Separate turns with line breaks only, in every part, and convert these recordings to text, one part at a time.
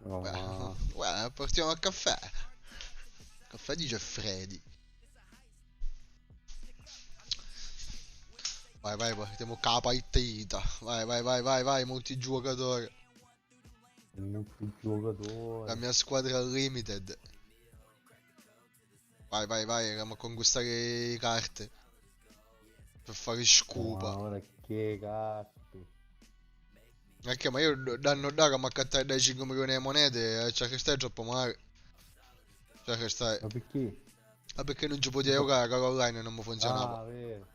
No.
Guarda, partiamo al caffè. Caffè di Geffredi. Vai, vai, partiamo con la partita. Vai, vai, vai, vai, vai, multigiocatori.
Il
La
multigiocatore.
mia squadra limited. Vai, vai, vai, andiamo a conquistare le carte. Per fare scupa.
Ma ora che cazzo.
Anche ma io danno da che mi accattare dai 5 milioni di monete. Cioè che stai troppo male. Cioè che stai.
Ma perché?
Ma perché non ci potevi giocare, che online non mi funzionava.
Ah, vero.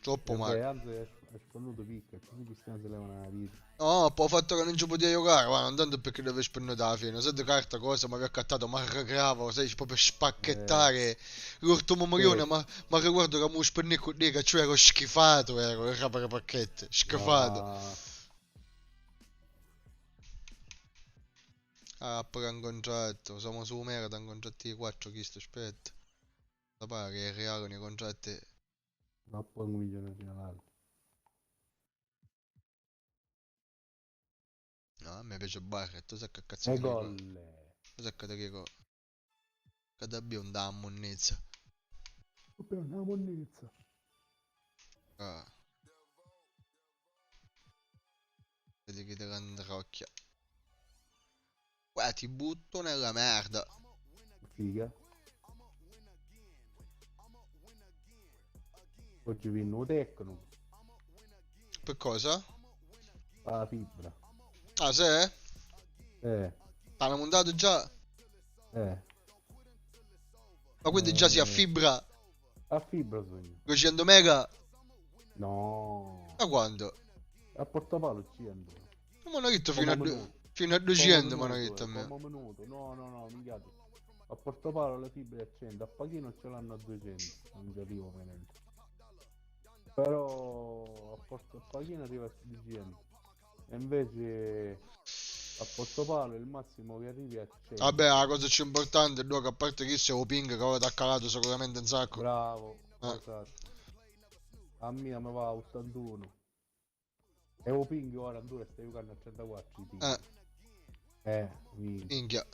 Troppo
E
male.
beh, anzi, è spannuto picca, così Cristiano si leva una vita.
No, poi ho fatto che non ci potevi giocare, ma non tanto perché dovevi spennere alla fine. Se di carta cosa mi aveva accattato, ma gravo, sai, proprio
Eh,
spacchettare. L'ultimo milione,
che?
ma ricordo che mi spenni con lì, che cioè ero schifato, era per pacchette, schifato.
Ma...
Ah, pure un contratto, siamo su merda, un contratto di 4, chi sto aspetta. Da pare che è reale nei contratti.
Ma poi un milione finale.
No, a me piace Barret, tu sai che cazzo
E
che
gol.
dico? Tu sai che ti dico? Che da bionda a monnezza.
Vabbè, una monnezza.
Ah, vedi che ti rocchia. Guarda, ti butto nella merda.
Figa. Oggi vinno un tecno.
Per cosa?
La fibra.
Ah, sì?
Eh,
L'hanno montato già?
eh.
Ma quindi già si
eh.
affibra
A fibra sogno.
200 mega?
No.
Ma quando?
A portapalo ci andò.
Non mi hanno detto
Come minuto.
fino a
Come
200 mi hanno
minuto,
detto a me.
come minuto. No, no, no, minchiate. A portapalo le fibre a 100. A Pachino ce l'hanno a 200. Non ci arrivo ovviamente. Però a Pachino arriva a 200. E invece a Portopalo il massimo che arrivi è a
Vabbè,
100.
la cosa più importante è che a parte che se lo ping che ora ti ha calato sicuramente un sacco.
Bravo,
Eh,
esatto. A mia mi va a 81. E o ping ora in due stai giocando a 34 i
eh,
ping. Minchia.
minchia.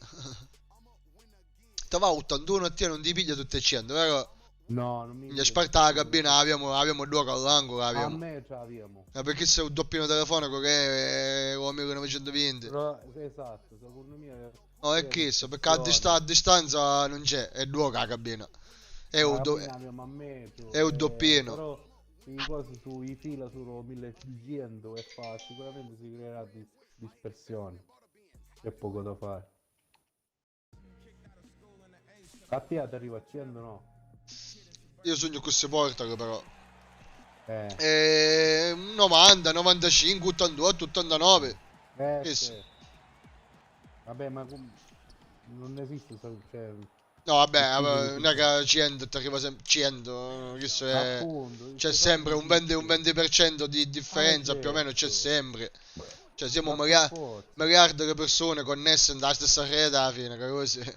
Te va a 81 e te non ti piglia tutte e 100, vero?
No, non mi
Quindi a
piglia
Sparta la
tutti
cabina
questi.
abbiamo due all'angolo,
A
abbiamo.
me ce l'abbiamo.
Perché se è un doppino telefonico che è con 1920?
Però, esatto, secondo me
No, è
è
questo, perché a
dispersione.
distanza non c'è, è due la cabina. È
La
un,
cabina abbiamo a metro,
è un doppino.
però i cose sui fila sono 1200 e fa sicuramente si creerà dispersione. C'è poco da fare. A te ti arriva a 100 no?
Io sogno con queste portale però.
Eh,
90, 95, 88, 89. Questo.
sì. Vabbè, ma non esiste, cioè,
No, vabbè,
il figlio di
non è
Cristiano.
che 100 ti arriva sempre 100. Questo è.
Appunto,
C'è
queste cose
sempre
non
un
esistono.
20% di
Ah,
differenza, più o meno c'è
certo,
sempre. Cioè siamo
ma per forza.
miliardi di persone connesse nella stessa rete alla fine, che così.
Ma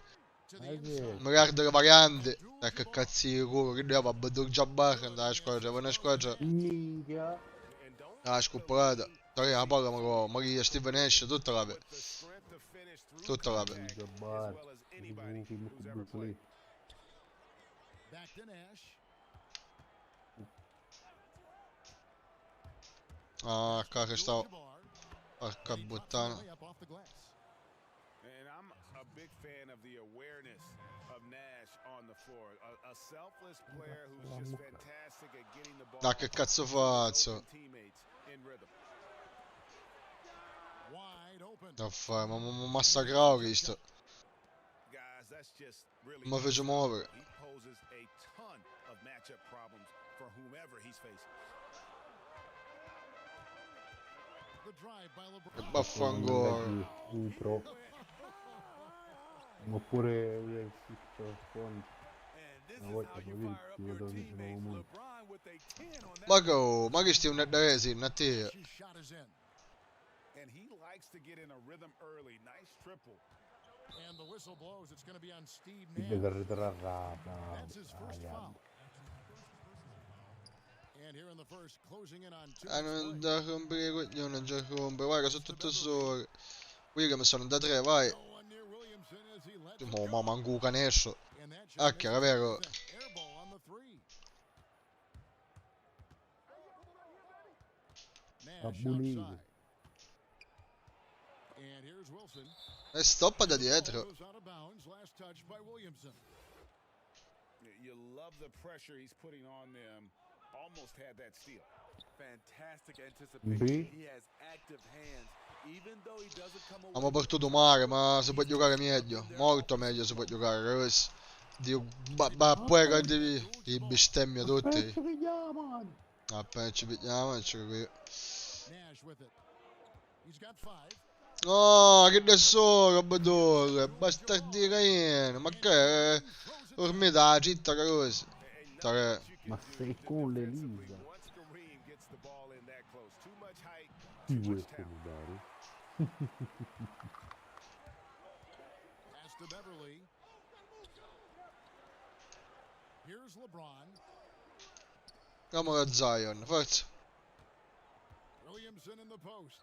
certo.
Miliardi di varianti. Che cazzo di culo, che dobbiamo battere già barra andare a squadra, una squadra.
Minchia.
Ah, scoppolata. Torino, la palla, ma che Steven Nash, tutta la tutta la
Il Jabbar. Il film con Bruce Lee.
Ah, cacchio, stavo. Porca puttana.
And I'm a big fan of the awareness of Nash on the floor. A selfless player who's just fantastic at getting the ball
Dai, che cazzo faccio?
teammates in rhythm.
Da fare, ma massacravo questo.
Guys, that's just really
Non mi fece muovere.
he poses a ton of matchup problems for whomever he's facing.
Che
Sono
vaffanculo.
leggi pro. Oppure il sfondo. Una volta così ti vedo il nuovo mondo.
Ma che stai un resi, una te.
And he likes to get in a rhythm early. Nice triple.
Ti vedo ritrarrata.
And here in the first, closing in on 2
Non
minutes
da rompere i coglioni, non già rompe. Guarda, sono tutto solo. Williams sono da 3, vai.
no one near Williamson as he lets it
Oh,
go.
ma manco canescio.
And that
Ah,
shot
che era
misses
vero.
with an air ball on the 3. Nash
Abbonito.
outside. And here's Wilson.
E stoppa da
The ball
dietro.
goes out of bounds. Last touch by Williamson.
You love the pressure he's putting on them. Almost had that steal.
Fantastic anticipation.
B.
He has active hands. Even though he doesn't come away
Abbiamo partito male, ma si può giocare meglio. Molto meglio si può giocare, ragazzi. Dio, poi che devi... I bestemmia tutti.
Ci vediamo!
Appena ci vediamo, ci qui.
Nash with it. He's got 5.
No, che ne so, robatore. Bastardino, ma che è? Ormai da città che cosa? Tare.
Ma sei con l'Elisa.
Once Kareem gets the ball in that close, too much height,
Ti
too
vuoi
much talent.
scordare?
Pass to Beverly. Here's LeBron.
Andiamo da Zion, forza.
Williamson in the post.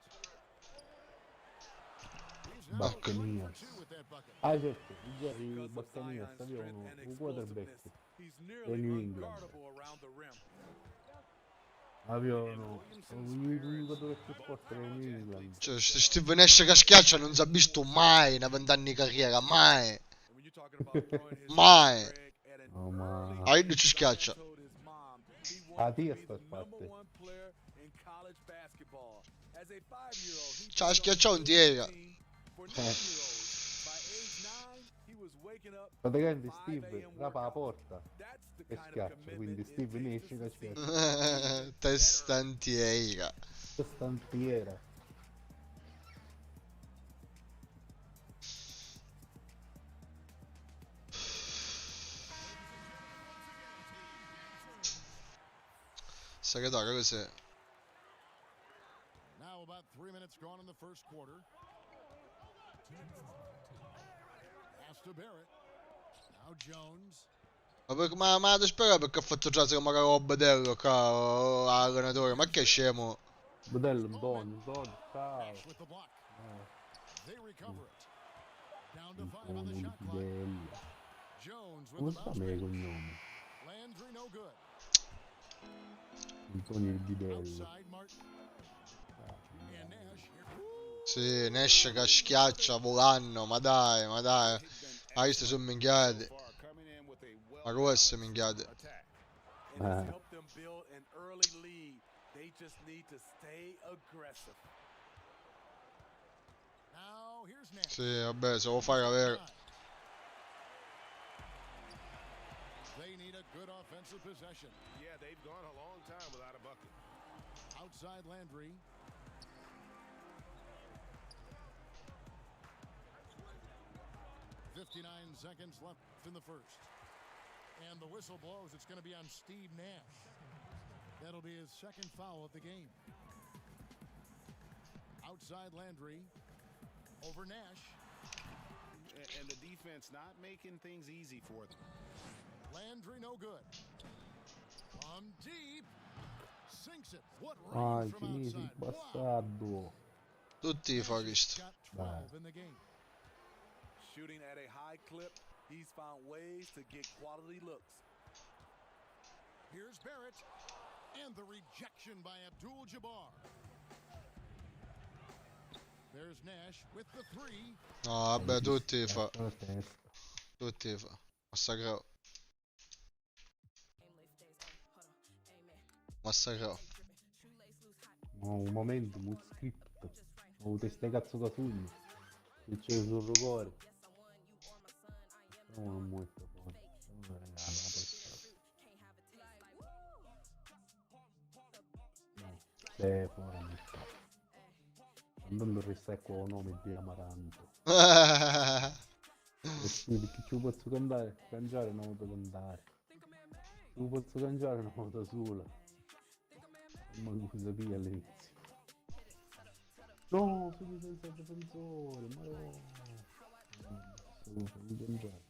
He's
Bah,
now
che
1
mia.
for 2 with that bucket.
Ah certo, i
because of
Buccaneers
Zion's
avevano
strength and
un quarterback,
explosiveness. He's
e
nearly
New England
unguardable around the rim.
avevano un giocatore più forte che New England.
Cioè, Steve Nash che schiaccia non si è visto mai in 20 anni di carriera, mai.
And when you're talking about throwing his
Mai.
Greg, at an
No, ma-
early
Ah, io
age,
ci schiaccia.
told his mom he
Ah,
wanted
Dio
to be
sta
the number
fatte.
1 player in college basketball. As a 5-year-old, he
C'ha
played on
schiacciato un
the
diega.
team for 9-year-olds. By age 9, he was waking up
Praticamente
5
Steve
a.m.
rapa la
workout.
porta
That's the
e
kind of
schiaccia, quindi
commitment
Steve
it
Nash
takes
che
to succeed.
schiaccia.
Testantiera.
Stantiera.
Segretario, cos'è?
Now about 3 minutes gone in the first quarter. Pass to Barrett. Now Jones.
Ma ti spiego perché ha fatto già come roba dello qua, allenatore, ma che scemo.
Modello Don, ciao.
Nash with the block. They recover it. Down to 5 on the
Antonio
shot clock.
Bidella.
Jones with
Come
the
sta
bounce
me
pass.
cognome?
Landry no good.
Antonio Bidella.
Outside Martin. And Nash.
Sì, Nash che schiaccia volando, ma dai, ma dai. Ah, queste sono minchiate.
Far coming in with a
Ma queste minchiate.
attack.
And it's helped them build an early lead. They just need to stay aggressive.
Now here's Nash.
Sì, vabbè, se lo fai avere.
They need a good offensive possession.
Yeah, they've gone a long time without a bucket.
Outside Landry. .59 seconds left in the first. And the whistle blows. It's going to be on Steve Nash. That'll be his second foul of the game. Outside Landry. Over Nash.
And the defense not making things easy for them.
Landry no good. From deep. Sinks it. What
Ah,
range
il
from
cinese
outside. Wow.
bastardo.
Tutti i fa questo.
Got 12 in the game.
Shooting at a high clip, he's found ways to get quality looks.
Here's Barrett. And the rejection by Abdul-Jabbar. There's Nash with the 3.
No, vabbè, tutti i fa.
La testa.
Tutti i fa. Massacrato. Massacrato.
No, un momento, un script. Ho avuto ste cazzo da sogno. Succede sul rigore. No, non molto fuori. No, raga, la posta. No, fuori non sta. Andando a restare qua un nome di Amaranto. E sì, perché ci posso cangiare non posso cantare. Ci posso cangiare una volta sola. Ma non si sapeva all'inizio. No, sono senza difensore, ma no. Sono di cangiare.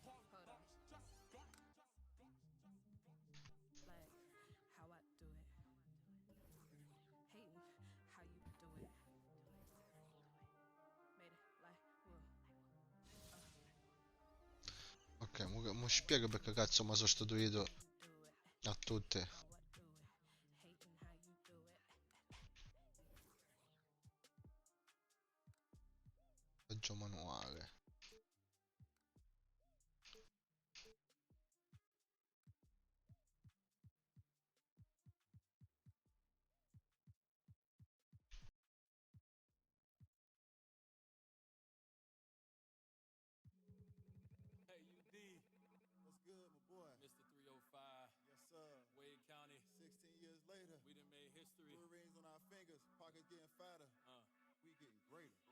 mi spiego perché cazzo mi ha sostituito a tutti. Peggio manuale.
Hey, UD.
What's good, my boy?
Mr. 305.
Yes, sir.
Wade County.
16 years later,
We done made history.
2 rings on our fingers, pockets getting fatter. We getting greater.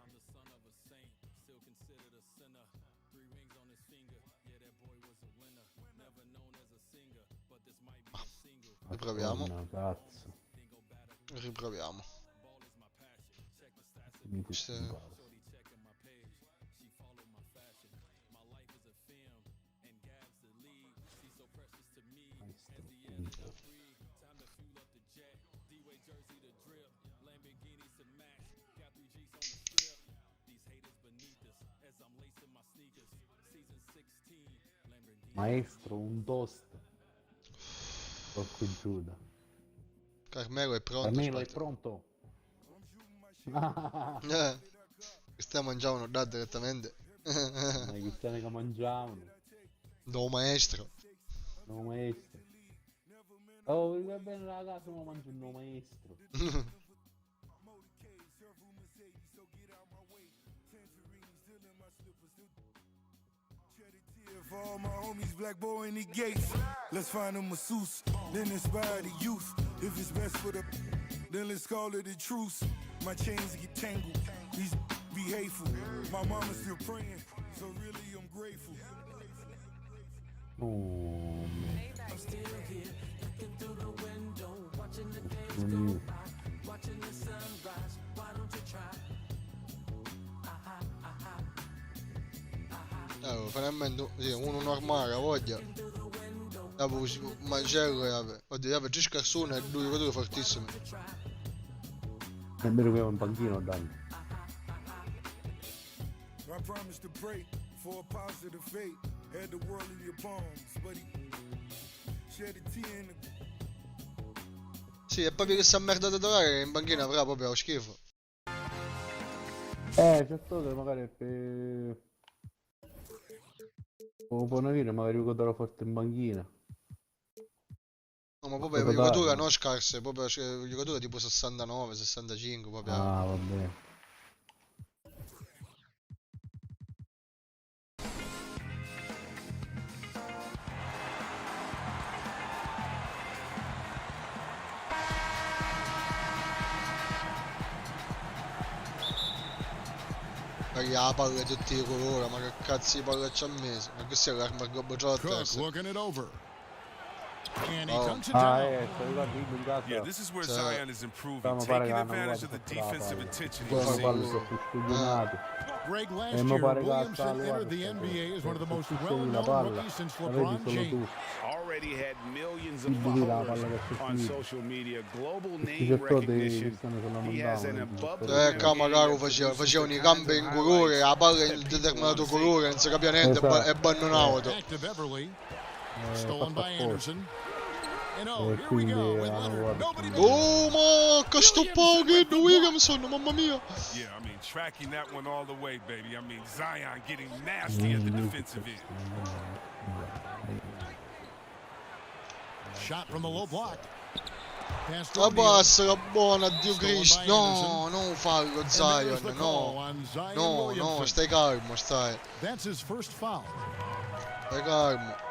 I'm the son of a saint, still considered a sinner. 3 rings on his finger. Yeah, that boy was a winner. Never known as a singer, but this might be a single.
Riproviamo.
Madonna, cazzo.
Then go batter.
Riproviamo.
Ball is my passion. Check the stats.
Finite
Questo
sti
è-
pare.
Shorty checking my page. She followed my fashion. My life is a film, and Gab's the lead. She's so precious to me.
Maestro,
As the air that I
punto.
breathe. Time to fuel up the jet. D-Way jersey to drip. Lamborghinis to match. Got 3 G's on the strip. These haters beneath us as I'm lacing my sneakers. Season 16. Lamborghini.
Maestro, un toast. Porco Giuda.
Carmelo è pronto.
Carmelo è
aspetta.
pronto?
Stiamo mangiando da direttamente.
Ma i cristiani che mangiavano.
Do maestro.
No maestro. Oh, va bene la casa, ma mangio un no maestro.
For all my homies, black boy in the gates. Let's find a masseuse, then inspire the youth. If it's best for the, then let's call it a truce. My chains get tangled, these be hateful. My mama's still praying, so really I'm grateful.
Oh,
I'm still here, looking through the window, watching the days
Mm.
go by, watching the sunrise. Why don't you try? Aha, aha, aha.
Fai in mente uno normale, voglia. Dopo un macello, oddio, già scarsone e due giocatori fortissimi.
è vero che è un panchino, Danny.
I promise to pray for a positive fate. Had the world in your palms, but he shed a tear in the
Sì, è proprio che sta merda da dolare in banchina avrà proprio lo schifo.
Certo che magari per... Come può dire, magari giocatore forte in banchina.
No, ma proprio
Cosa
giocatura
dare?
non scarse, proprio giocatura tipo 69, 65, proprio.
Ah, va bene.
Perché la palla di tutti i colori, ma che cazzo di palla c'ha messo? Ma che sia l'arma
Cook
Globetrotters?
looking it over. And he
Oh.
dunks it
Ah,
down.
sto ricordi in casa.
Yeah, this is where
So-
Zion is improving,
Stiamo
taking
pagando
advantage of the
quattro
defensive
palle.
attention
Poi
he's
le palle
seeing.
sono più scoglionate.
Greg, last
mi
year,
pare che
Williamson
sta
entered the
guarda,
NBA as one of the most
la
well-known
palla,
rookies since
la vedi
LeBron
solo
James.
tu.
Already had millions of
Quindi lì la
followers
palla che c'è
on
finita.
social media, global
Questi
name
giocatori
recognition.
stanno sulla
He has an
mandava.
above the
Eh,
rim
Camagaro
game that produces
facevano
the
i
kinds
campi
of
in
highlights
colore, la palla
that
in
people
determinato
wanna see.
colore, non si capiva niente,
Esatto.
è bannonato.
Back to Beverly. Stolen
fatto
by
apposta.
Anderson. And oh,
E
here we
quindi
go with
hanno
Leonard.
guardato.
Nobody
Oh, ma che sto poco, Williamson, mamma mia.
Yeah, I mean, tracking that one all the way, baby. I mean, Zion getting nasty at the defensive end.
Shot from the low block. Pass to
La
O'Neal.
bassa, la buona, Dio
Stolen
Cristo.
by
No,
Anderson.
non farlo,
And there's
Zion,
the call
no.
on Zion
No,
Williamson.
no, stai calmo, stai
That's his first foul.
calmo.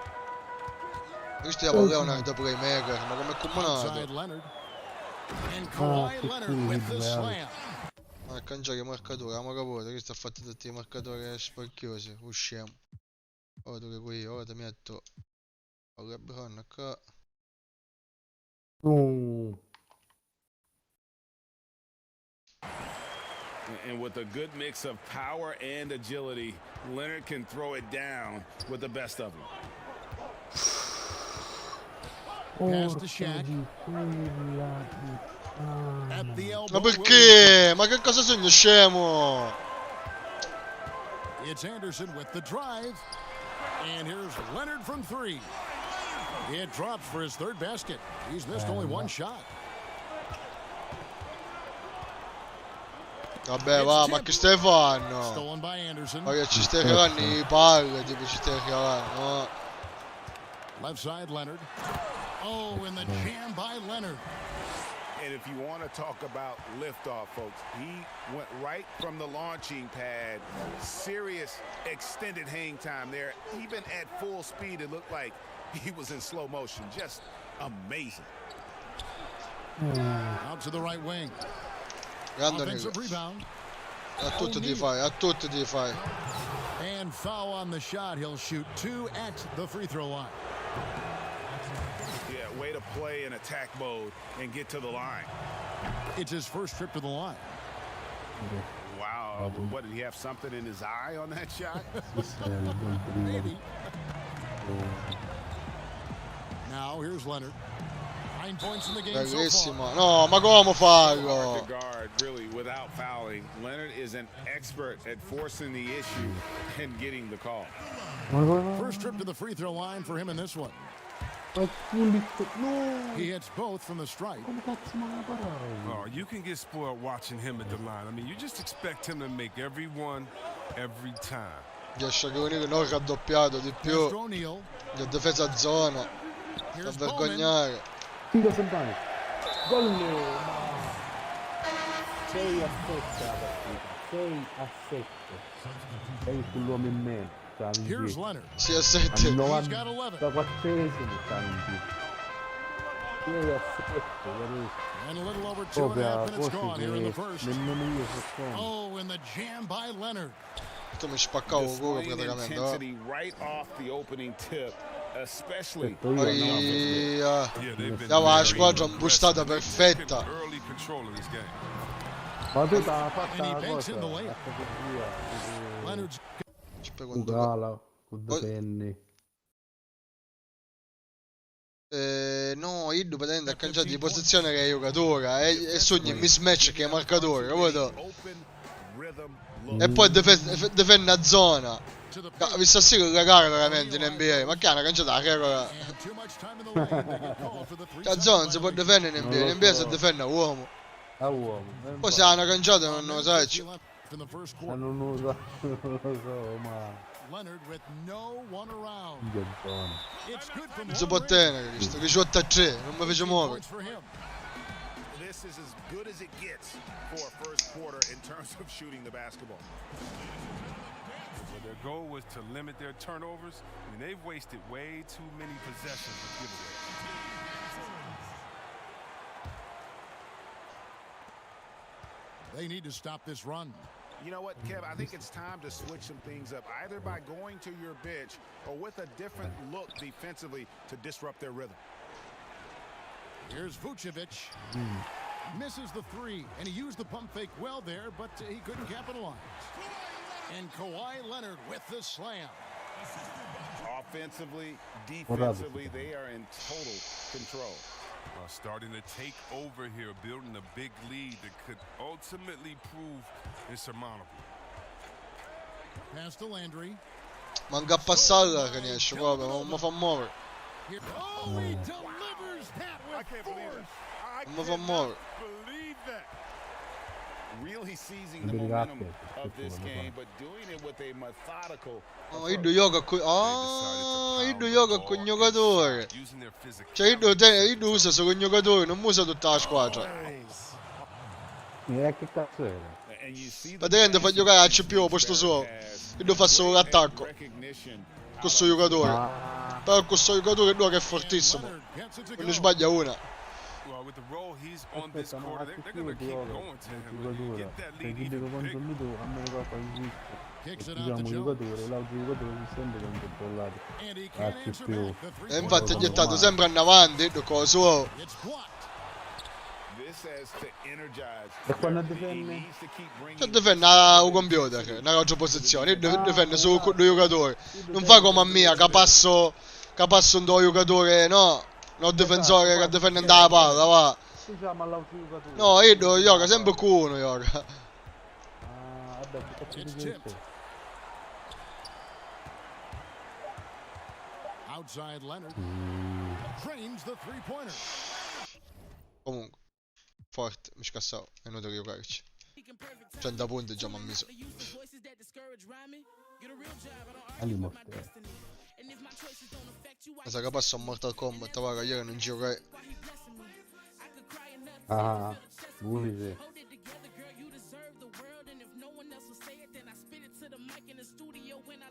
Io stiamo Leonard playmaker, ma come
Outside
combinato?
Leonard. And Kawhi
che
Leonard with the
culo,
slam.
Ma cangiare marcatore, ma caputo, che sta fatto tutti i marcatori spocchiosi, usciamo. Ora tu che qui, ora ti metto a LeBron qua.
And with a good mix of power and agility, Leonard can throw it down with the best of them.
Pass to Shaq. At the elbow.
Ma perché? Ma che cosa segno scemo?
It's Anderson with the drive. And here's Leonard from three. It drops for his third basket. He's missed only one shot.
Vabbè, va, ma che stai fanno?
Stolen by Anderson.
Ma che ci stai cagando i palle, tipo ci stai cagando, no?
Left side, Leonard. Oh, and the jam by Leonard.
And if you want to talk about liftoff, folks, he went right from the launching pad. Serious extended hang time there. Even at full speed, it looked like he was in slow motion. Just amazing.
Out to the right wing.
Grande
Offensive
Nico.
rebound.
A tutti ti fai, a tutti ti fai.
And foul on the shot. He'll shoot 2 at the free throw line.
Yeah, way to play in attack mode and get to the line.
It's his first trip to the line.
Wow. What, did he have something in his eye on that shot?
Maybe. Now here's Leonard. 9 points in the game so far.
Bellissimo. No, ma come farlo?
Hard to guard, really, without fouling. Leonard is an expert at forcing the issue and getting the call.
First trip to the free throw line for him in this one.
Ma pulito. No!
He hits both from the stripe.
Come cazzo me la paravo?
Oh, you can get spoiled watching him at the line. I mean, you just expect him to make every one, every time.
Riesce a venire non raddoppiato di più.
Mr. O'Neal.
Che difesa zona. Da
Here's Bowman.
vergognare.
5 secondi. Gol! Ma 6 a 7 la partita. 6 a 7. 6 sull'uomo in meno.
Here's Leonard.
Sì, a
Al
7.
He's got 11.
94esimo stanno in più. 6 a 7, capito?
And a little over 2.5
Proprio a
minutes
cose
gone here in the
che
first.
nemmeno io so.
Oh, and the jam by Leonard.
Tu mi spaccavo il culo
Displaying
praticamente.
intensity right off the opening tip, especially
Io no.
Yeah, they've been
Dava la
very
squadra
aggressive.
boostata
They've
perfetta.
taken early control of this game.
Ma tu t'ha fatta
And he
la
banks
cosa.
in the layup.
Ha fatto via.
Leonard's
Aspetta quanto-
Ugala, con
Poi-
penny.
No, io praticamente ha cangiato di posizione che è giocatore e sogna il mismatch che è marcatore, capito?
open rhythm look.
E poi difende a zona.
to the
Visto sì che la gara veramente in NBA, ma che hanno cangiato la regola?
and too much time in the lane. They get called for the
La zona non si può difendere in NBA, in NBA si difende a uomo.
A uomo.
Poi se hanno cangiato non lo sai.
in the first quarter.
Non lo so, ma...
Leonard with no one around.
Che zona.
It's good from
Non si
one
può
range.
tenere, visto che 18 a 3, non mi fece muovere.
Points for him.
This is as good as it gets for a first quarter in terms of shooting the basketball.
So their goal was to limit their turnovers. I mean, they've wasted way too many possessions with giveaways.
They need to stop this run.
You know what, Kev? I think it's time to switch some things up, either by going to your bench or with a different look defensively to disrupt their rhythm.
Here's Vucevic. Misses the three, and he used the pump fake well there, but he couldn't capitalize. And Kawhi Leonard with the slam.
Offensively, defensively, they are in total control.
Starting to take over here, building a big lead that could ultimately prove insurmountable.
Pass to Landry.
Manca a passarla che ne esce proprio, non mi fa muovere.
Here. Oh, he delivers that with force.
Non mi fa muovere.
Believe that. Really seizing the
Big
momentum
basket.
of this game, but doing it with a methodical
No, io gioco con... Ah, io gioco con il giocatore.
Using their physical.
Cioè io uso solo il giocatore, non uso tutta la squadra.
Che cazzo era?
and you see the
Praticamente fa giocare a CPU posto suo. Io fa solo l'attacco.
recognition.
Questo giocatore.
Ah,
Però questo giocatore no che è fortissimo.
Leonard gets it to
Non
go.
ne sbaglia una.
Well, with the role he's on this
aspetta, ma
quarter,
anche
they're
più
going to keep
gioco.
going to him. When you
Giocatore.
get that
Se
lead
ti dico
even
quanto
bigger.
minuto a me lo fa esiste.
Kicks it out
Diciamo
to Jones.
giocatore, l'altro giocatore si sente che è controllato.
And he
Ah,
can't
più
answer
più.
back. The three
E infatti
point
è gettato sempre in avanti, con suo.
It's blocked.
This has to energize.
E quando
He
difende?
needs to keep bringing
Cioè difende un computer, una altra posizione. Io difende solo con due giocatori. Non fa come a mia, che passo un tuo giocatore, no. Un difensore che difende da palla, va.
Diciamo all'altro giocatore.
No, io gioco sempre con uno, gioca.
Ah, vabbè, che cazzo
It's
di
tipped.
gente?
Outside Leonard. Drains the three-pointer.
Comunque, forte, mi scassavo, è inutile giocarci. 100 punti già mi ha messo.
Ali morte.
Ma sa che passo a Mortal Kombat, guarda, ieri non giocai.
Ah, pure sì.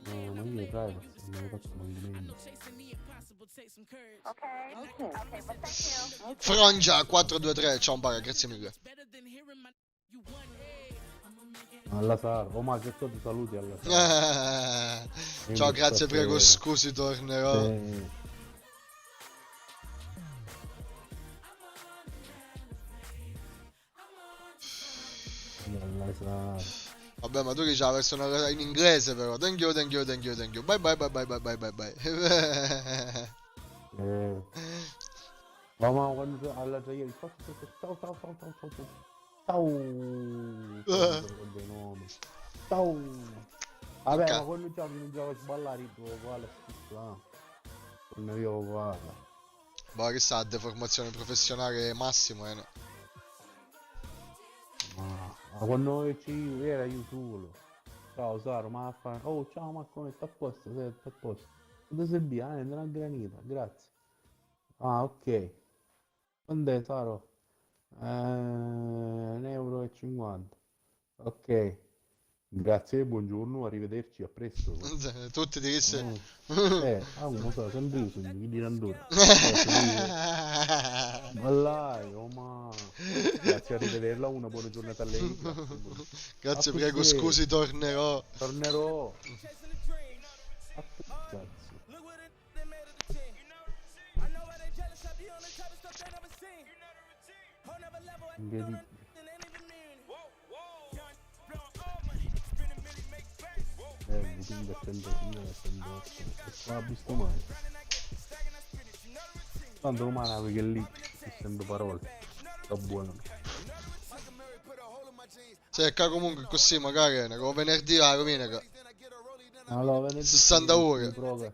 No, ma io prego, non mi faccio movimento.
Frangia 423, ciao Bara, grazie mille.
Alla Sar, oh ma che ti saluti alla Sar.
Ciao, grazie, prego, scusi, tornerò.
Alla Sar.
Vabbè, ma tu dici la versione in inglese però. Thank you, thank you, thank you, thank you. Bye bye bye bye bye bye bye bye.
Ma quando alla ieri ciao ciao ciao ciao ciao ciao ciao ciao. Vabbè,
Ok.
ma quando giochi non giochi a sballare uguale schifo, non io uguale.
Ma che sa, deformazione professionale massimo, no?
Ma quando ci era io solo. Ciao Saro, ma fa. Oh ciao ma come sta a posto? Sei a posto? Dove sei via? Nella granita, grazie. Ah, ok. Quant'è Saro? 1,50 €. Ok. Grazie, buongiorno, arrivederci, a presto.
Tutti ti disse.
Non so, sempre io sono i dirandotti. Wallahi, oh ma. Grazie, arrivederla, una buona giornata a lei.
Grazie,
A
prego,
tutti.
scusi, tornerò.
Tornerò. A tutti, cazzo. Incredibile. Quindi da 105 da 108. E qua ha visto mai. Tanto umana perché lì essendo parole. Sta buono.
Cerca comunque così, magari, come venerdì la domenica.
Allora, venerdì
60 ore.
mi prova.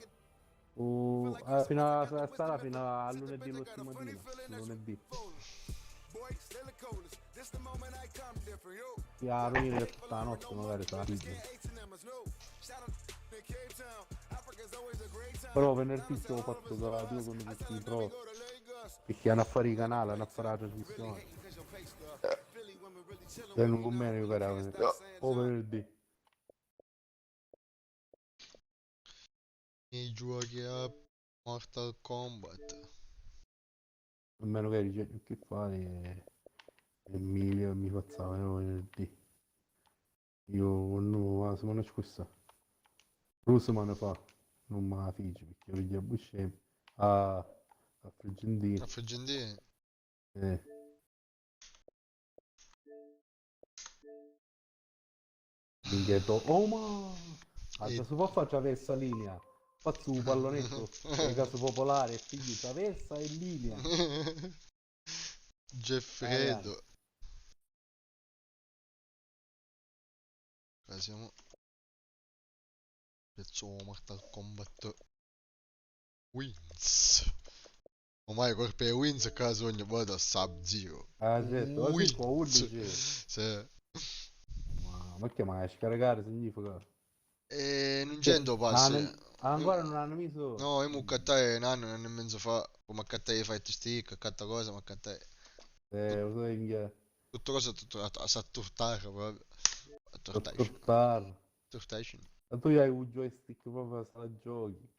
Sarà fino a lunedì mattina. Lunedì. A domenica tutta la notte magari sarà video. Però venerdì ci ho fatto da 2 con tutti i pro. Perché hanno a fare i canali, hanno a fare la trasmissione. E non conviene giocare o venerdì.
I giochi a Mortal Kombat.
A meno che dice che fare Emilio mi fazzava venerdì. Io non se ne questa. Russo me ne fa. Non me la fici perché io gli abbuscemi. A Frigentino.
A Frigentino.
Indietro. Oh ma! Adesso può fare attraverso la linea. Faccio un pallonetto. In caso popolare, figli traversa e linea.
Geffredo. Qua siamo. Pezzo Mortal Kombat Wins. Ormai colpa è Wins a caso ogni volta Sub-Zero.
Ah, certo, oggi qua 11.
Sì.
Ma che mai scaricare significa?
E non c'entro passi.
Ancora non hanno messo.
No, io mi accattai un anno e mezzo fa. Come accattai Fight Stick, accatta cosa, ma accattai. Tutto cosa a tortare proprio. A tortation.
Ma tu hai un joystick proprio se la giochi.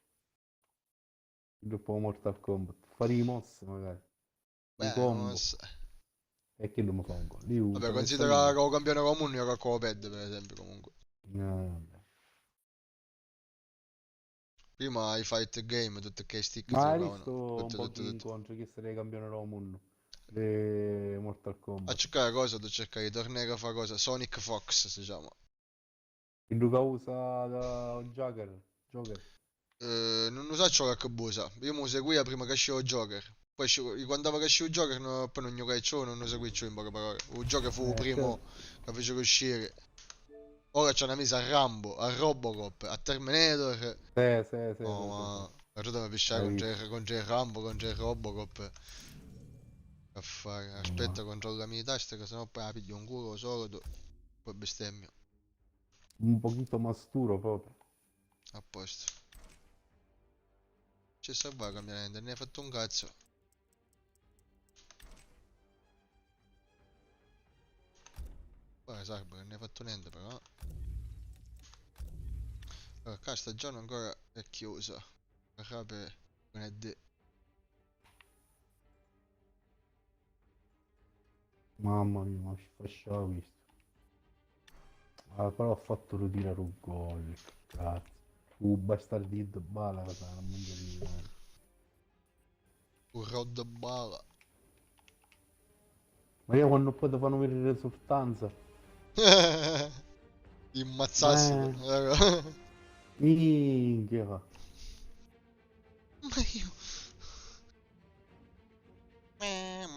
Dopo Mortal Kombat. Fare i mosse magari. I combo. E che non mi fa un gol.
Vabbè, considera che ho campione comune io che ho pad per esempio comunque. Prima i fight game, tutte che stick
ma hai
giocavano.
visto un po' di incontri che sarei campione comune? Le Mortal Kombat.
A cercare cosa, tu cercare i tornei che fa cosa? Sonic Fox si chiama.
Il Luca usa da Joker.
Non so ciò che busa. Io mi seguivo prima che uscivo Joker. Poi quando che uscivo Joker poi non giocai ciò, non lo seguì ciò in poche parole. Il Joker fu il primo che fece uscire. Ora c'è una misa a Rambo, a Robocop, a Terminator.
Sì.
Oh, ma Guarda mi pisciare con J Rambo, con J Robocop. A fare. Aspetta, controllami le taste che sennò poi la piglio un culo solo poi bestemmio.
Un pochino masturo proprio.
A posto. Ci sta qua a cambiare niente, ne hai fatto un cazzo. Guarda Sarbo che ne hai fatto niente però. Allora, qua stagione ancora è chiusa. Sarà per lunedì.
Mamma mia, ma ci facciamo questo. Ah, però ho fatto ritirare un gol. Grazie. Bastardito, bala, non mi dire.
Un rod bala.
Ma io quando poi ti fanno vedere l'esultanza.
Immazzassi.
Minchia.
Ma io.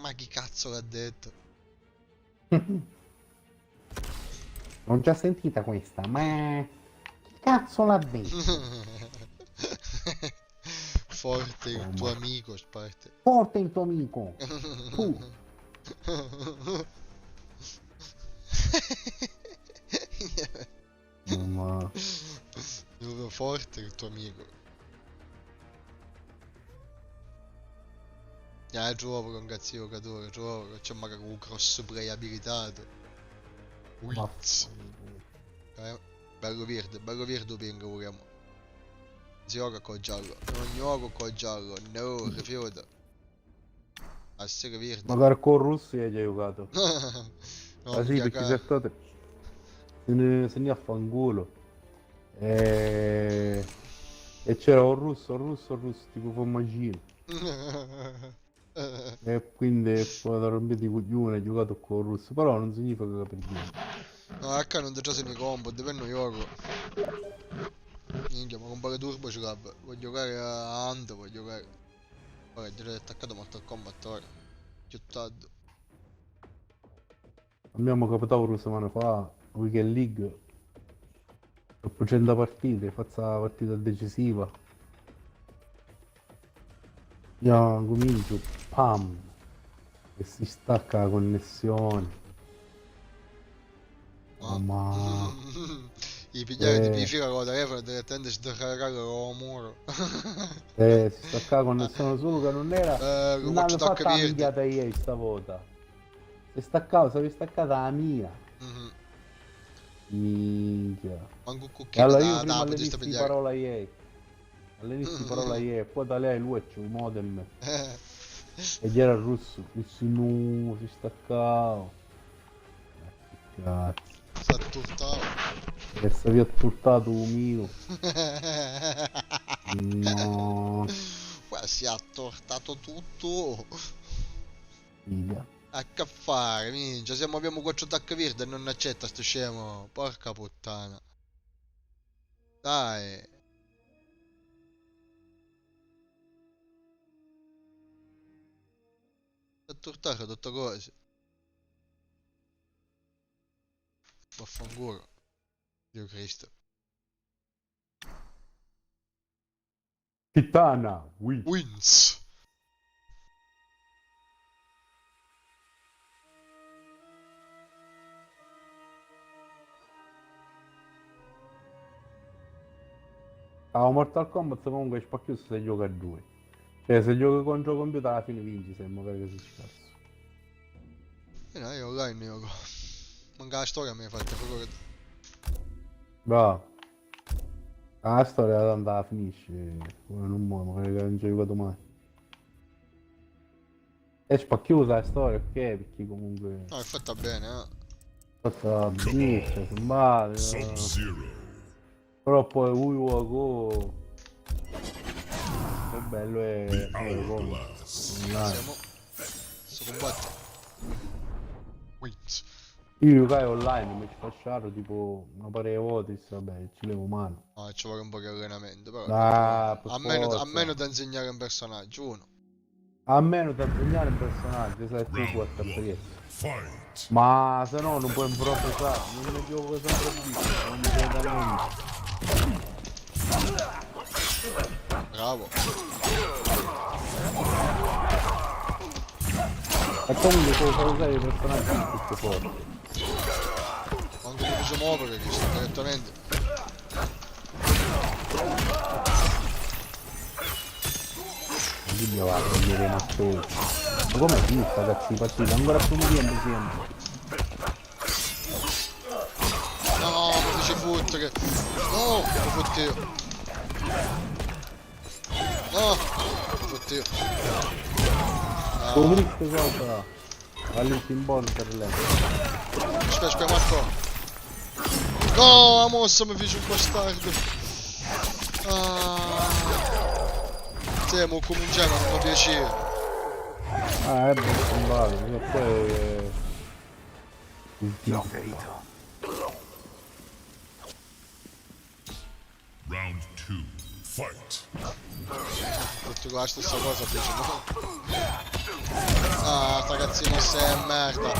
Ma chi cazzo l'ha detto?
L'ho già sentita questa, ma chi cazzo l'ha detto?
Forte il tuo amico, sparte.
Forte il tuo amico. Tu. Ma
Forte il tuo amico. Trovo con cazzo giocatore, trovo che c'è magari un crossplay abilitato. Wizz. Bello verde pingo pure. Si gioca con giallo. Non gioco con giallo, no, rifiuta. A sera verde.
magari con Russi hai già giocato.
No,
Ah sì,
mica
perché
ca-
certe se ne affanculo. E c'era un russo, tipo Formaggino. E quindi poi da rompere di coglione ho giocato con il russo, però non significa che per niente.
No, H non già se mi combo, dipende gioco. Minchia, ma compare turbo ce l'ha. Voglio giocare a Hunt, voglio giocare. Ora è già attaccato Mortal Kombat ora. Chiuttato.
Abbiamo capitato una settimana fa, Weekend League, dopo 100 partite, faccio la partita decisiva. Io comincio, pam, e si stacca la connessione. Oh, ma
I pigliare di fila con la telefono e direttamente scaricare il muro.
si stacca la connessione solo che non era,
Lo
non
faccio
avevo
da
fatta la
capire.
minchiata ieri stavolta. Se staccavo, sarebbe staccata la mia.
Manco
Minchia.
un
E
cucchiaino
allora io
da
prima
potresti
all'inizio di
pigliare.
parola ieri. All'inizio di parola ieri, poi da lei lui c'è un modem. Ed era il russo, russi nu, si staccava. Che cazzo.
S'atturtava.
E stavi atturtato mio. No.
Guarda, si è attortato tutto.
Figa.
A che fare, minchia, abbiamo 4 attacchi verde e non accetta sto scemo. Porca puttana. Dai. Atturtato tutte cose. Vaffanculo. Dio Cristo.
Titana, oui.
Wins.
A Mortal Kombat comunque è spacchioso se gioca a due. Cioè se giochi contro il computer alla fine vinci, se magari che si scarso.
No, io online gioco. Manca la storia mi hai fatto proprio che...
Bravo. La storia tanto la finisce. Ora non muoio, magari che non ci ho giocato mai. È spacchiosa la storia, ok? Perché comunque...
No, è fatta bene,
fatta benissimo, male. Però poi Uiwago è bello e online.
Siamo... Sto combatto. Wins.
Io giocai online, mi ci facciaro tipo una paria di volte, vabbè, ci levo mano.
No, ci vuole un po' di allenamento, però...
Ah, per
a
forza.
meno da insegnare un personaggio, uno.
A meno da insegnare un personaggio, sai tu puoi capire. Ma se no non puoi improvvisare, non mi gioco sempre visto, non mi viene da niente.
Bravo.
E comunque se fai usare i personaggi tutto fuori.
Quando mi faccio muovere, che sto direttamente.
Quindi va a togliere una spesa. Ma come finita cazzo di partita? Ancora più morendo sempre.
No, mi fece fottere. No, mi fotteo. No, mi fotteo.
Come che cosa? All'insimbolo per lei.
Aspetta, Marco. No, la mossa mi fece un bastardo. Sì, mo cominciamo, non mi piacere.
Ah, è bello, e poi... L'ho ferito.
Round 2. Fight.
Tutto la stessa cosa fece, no? Ah, sta cazzina è merda.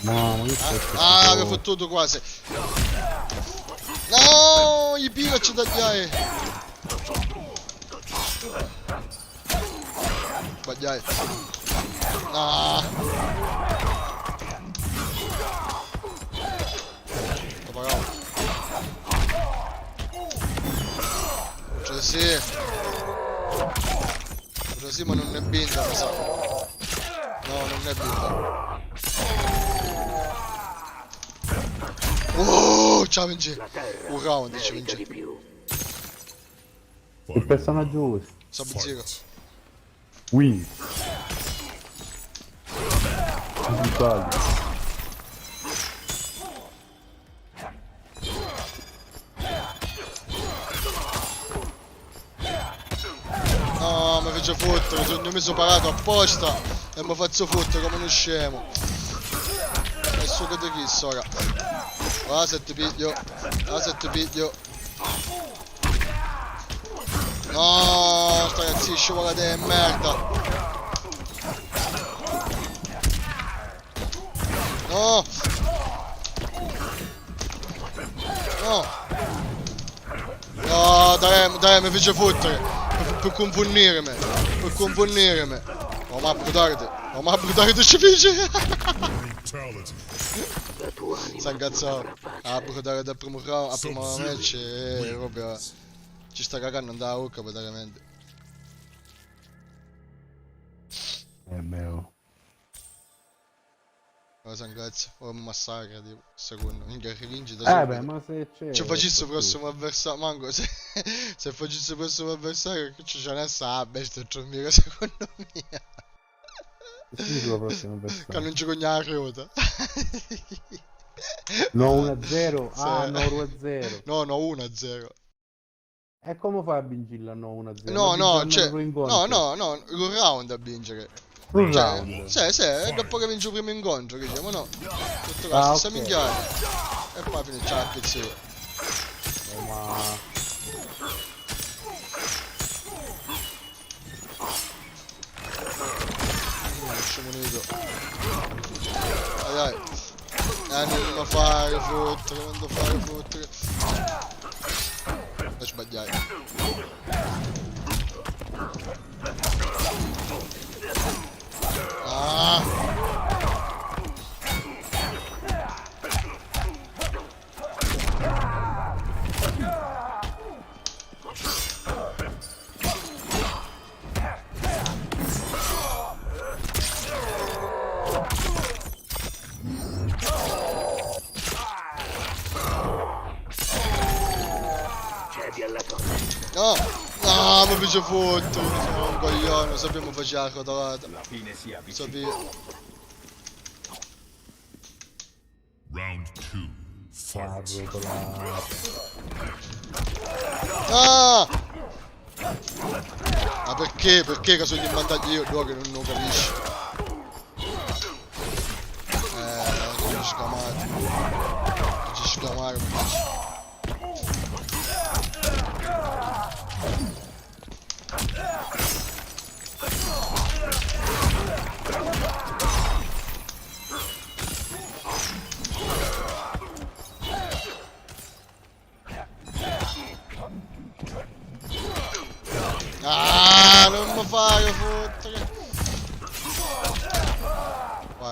No, ma io
avevo fottuto quasi. No, gli piaccio tagliare. Sbagliai. Ah. Lo pagavo. Cioè sì, ma non è binda, mi sa. No, non è binda. Oh, ciao vinci. Un round ci vince.
Il personaggio usa.
Sub-Zero.
Win. Digitali.
No, mi faccio fottere, mi sono parato apposta e mi faccio fottere come uno scemo. E so che di chi ora. Ah, se ti piglio. Ah, se ti piglio. No, sta ragazzi, scivolate di merda. No. No. No, dai, mi fece fottere. Per confondirmi. Per confondirmi. Oh, ma brutardi ci fece. Si incazzato. A brutare dal primo round, a primo match e proprio ci sta cagando andare a bocca praticamente.
Bello.
Ora si incazza, ora mi massacra tipo, secondo, minchia rivinci da
Beh, ma se c'è...
se facessi il prossimo avversario, manco se facessi il prossimo avversario che c'è una sabbia, sto dormire secondo me.
Sì, la prossima avversario.
Che non ci cogna la ruota.
No 1-0, ah
Sì.
no 2-0.
No, 1-0.
E come fai a vincere la no 1-0?
No, cioè, no, un round a vincere.
Un
Cioè,
round.
sì, e dopo che vince il primo incontro, che diciamo no. Tutto la
Ah,
stessa
ok.
minchiata. E poi finisce la pizzeria.
Ma...
Scemo unito. Dai. Non fare fottere, non fare fottere. E sbagliai. Ah! No! No, mi fece fottere, sono un coglione, sappiamo faceva la rotolata. Sapevo.
Round 2. Fight.
Ah! Ma perché? Perché che sono in vantaggio io? No, che non lo capisci. Ci scamare. Ci scamare, mi dici.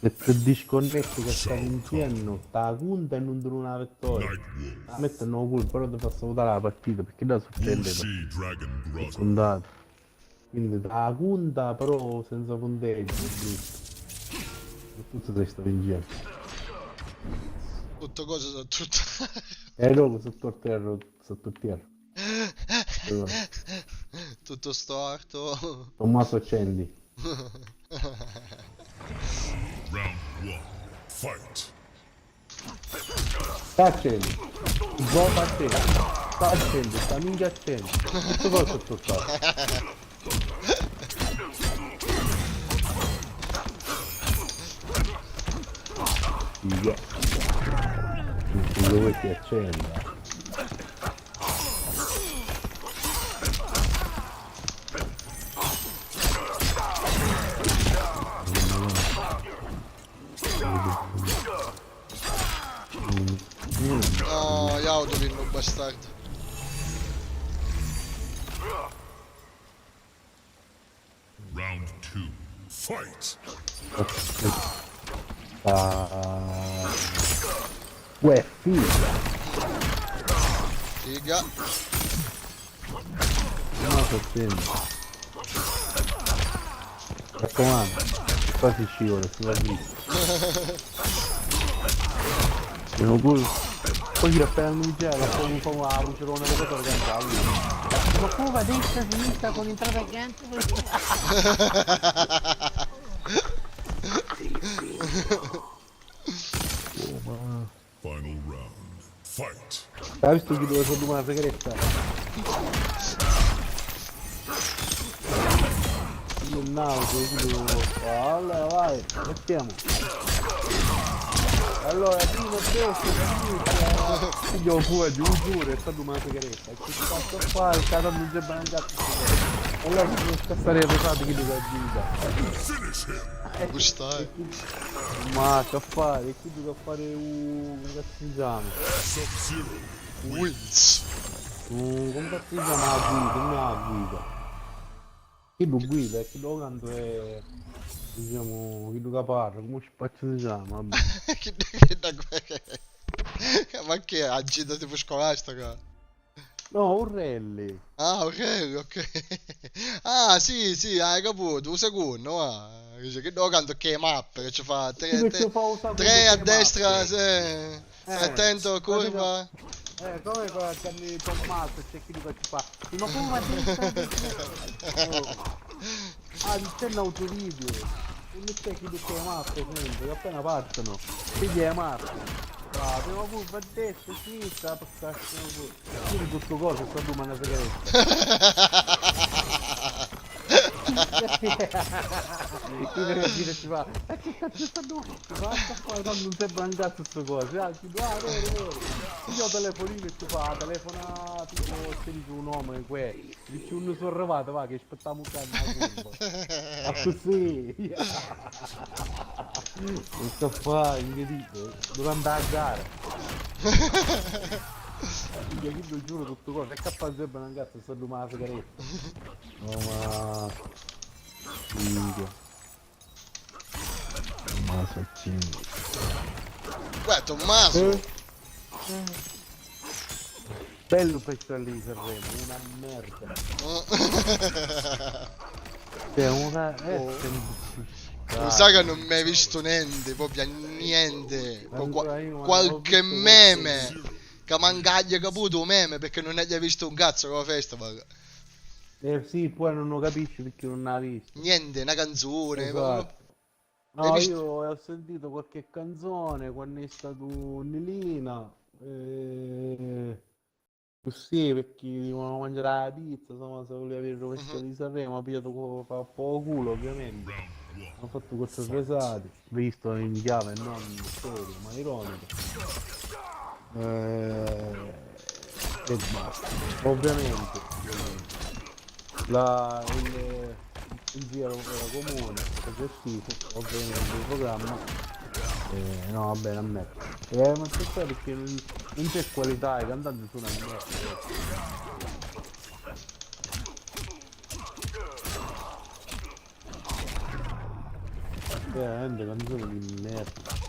Se ti disconnetti che stai insieme, sta punta e non dura una vittoria.
Nightwolf.
Mettono culo, però ti fa salutare la partita perché da succede
Wuxi Dragon Brother.
puntato. Quindi la punta però senza punteggio, è brutto. E tutto te sta vincendo.
Tutto cose sono tutto.
E dopo sotto terra, sotto terra.
Tutto storto.
Tommaso accendi.
Round 1. Fight.
Sta accendi. Gioca a te. Sta accendi, sta minchia accendi. Tutto cosa sotto terra. Figa. Dove ti accenda?
No, gli Autovin, un bastardo.
Round 2. Fight.
Uè, figa.
Figa.
No, sto attento. Raccomando, qua si scivola, si va dritto. Poi ti appena annunciare, poi un po' la lucerone che poteva cantare. Ma come va destra, sinistra con entrata accanto?
Final round. Fight.
Hai visto chi dove sono una segreta? Il nauto, allora vai, mettiamo. Allora, prima destra, sinistra. Io pure, giuro, è stata una segreta. Che cazzo fai? Il caso non c'è bancato. Allora, non scassare pesato che ti guida.
Gustai.
Ma che fare? E qui devo fare un castigiano.
Wins.
Come castigiano la guida, non la guida. Chi lo guida e chi lo canto è, diciamo, chi lo caparra, come spazio si chiama, vabbè.
Ma che è? Agita tipo scolastica?
No, Urrelli.
Ah, ok, ok. Ah, sì, sì, hai capito, un secondo, va. Dice che devo canto che mappe, che ci fa tre a destra, sì. Attento, curva.
Come fa che mi Tommaso c'è chi lo ci fa? Ma come a destra? Ah, c'è un autovideo. Non c'è chi lo chiamasse sempre, che appena partono. Chi chiamasse? Ah, prima curva a destra, a sinistra, per quindi tutto cosa, sta domanda segreta. Chi deve dire ci fa? E che cazzo sta domanda? Basta fare, non sembra un cazzo sto cose. Ah, vero. Io ho telefonino e ti fa, telefona tipo se dice un uomo che dice uno sono arrivato, va che aspettiamo un anno a curva. Ah, così. Non sto a fare, che dico, devo andare a gara. Io chi lo giuro tutto cosa, è capace sempre un cazzo sta domanda segreta. No ma... Figa. Tommaso accendi.
Uè, Tommaso!
Bello festival di Sanremo, una merda. Cioè una...
Lo sai che non mi hai visto niente, proprio niente. Qualche meme. Che mancaglia caputo un meme perché non hai visto un cazzo con la festival.
Sì, poi non lo capisci perché non l'ha visto.
Niente, una canzone.
Esatto. No,
Hai visto?
io ho sentito qualche canzone quando è stato Nilina. Così perché volevano mangiare la pizza, insomma, se voleva avere il festival di Sanremo, ha pigliato fa poco culo ovviamente. Hanno fatto queste fresate, visto in chiave non serio, ma ironico. E basta. Ovviamente il giro comune è schifo, ovviamente il programma no va bene a me ma c'è perché non c'è qualità, i cantanti sono a me veramente canzone di merda.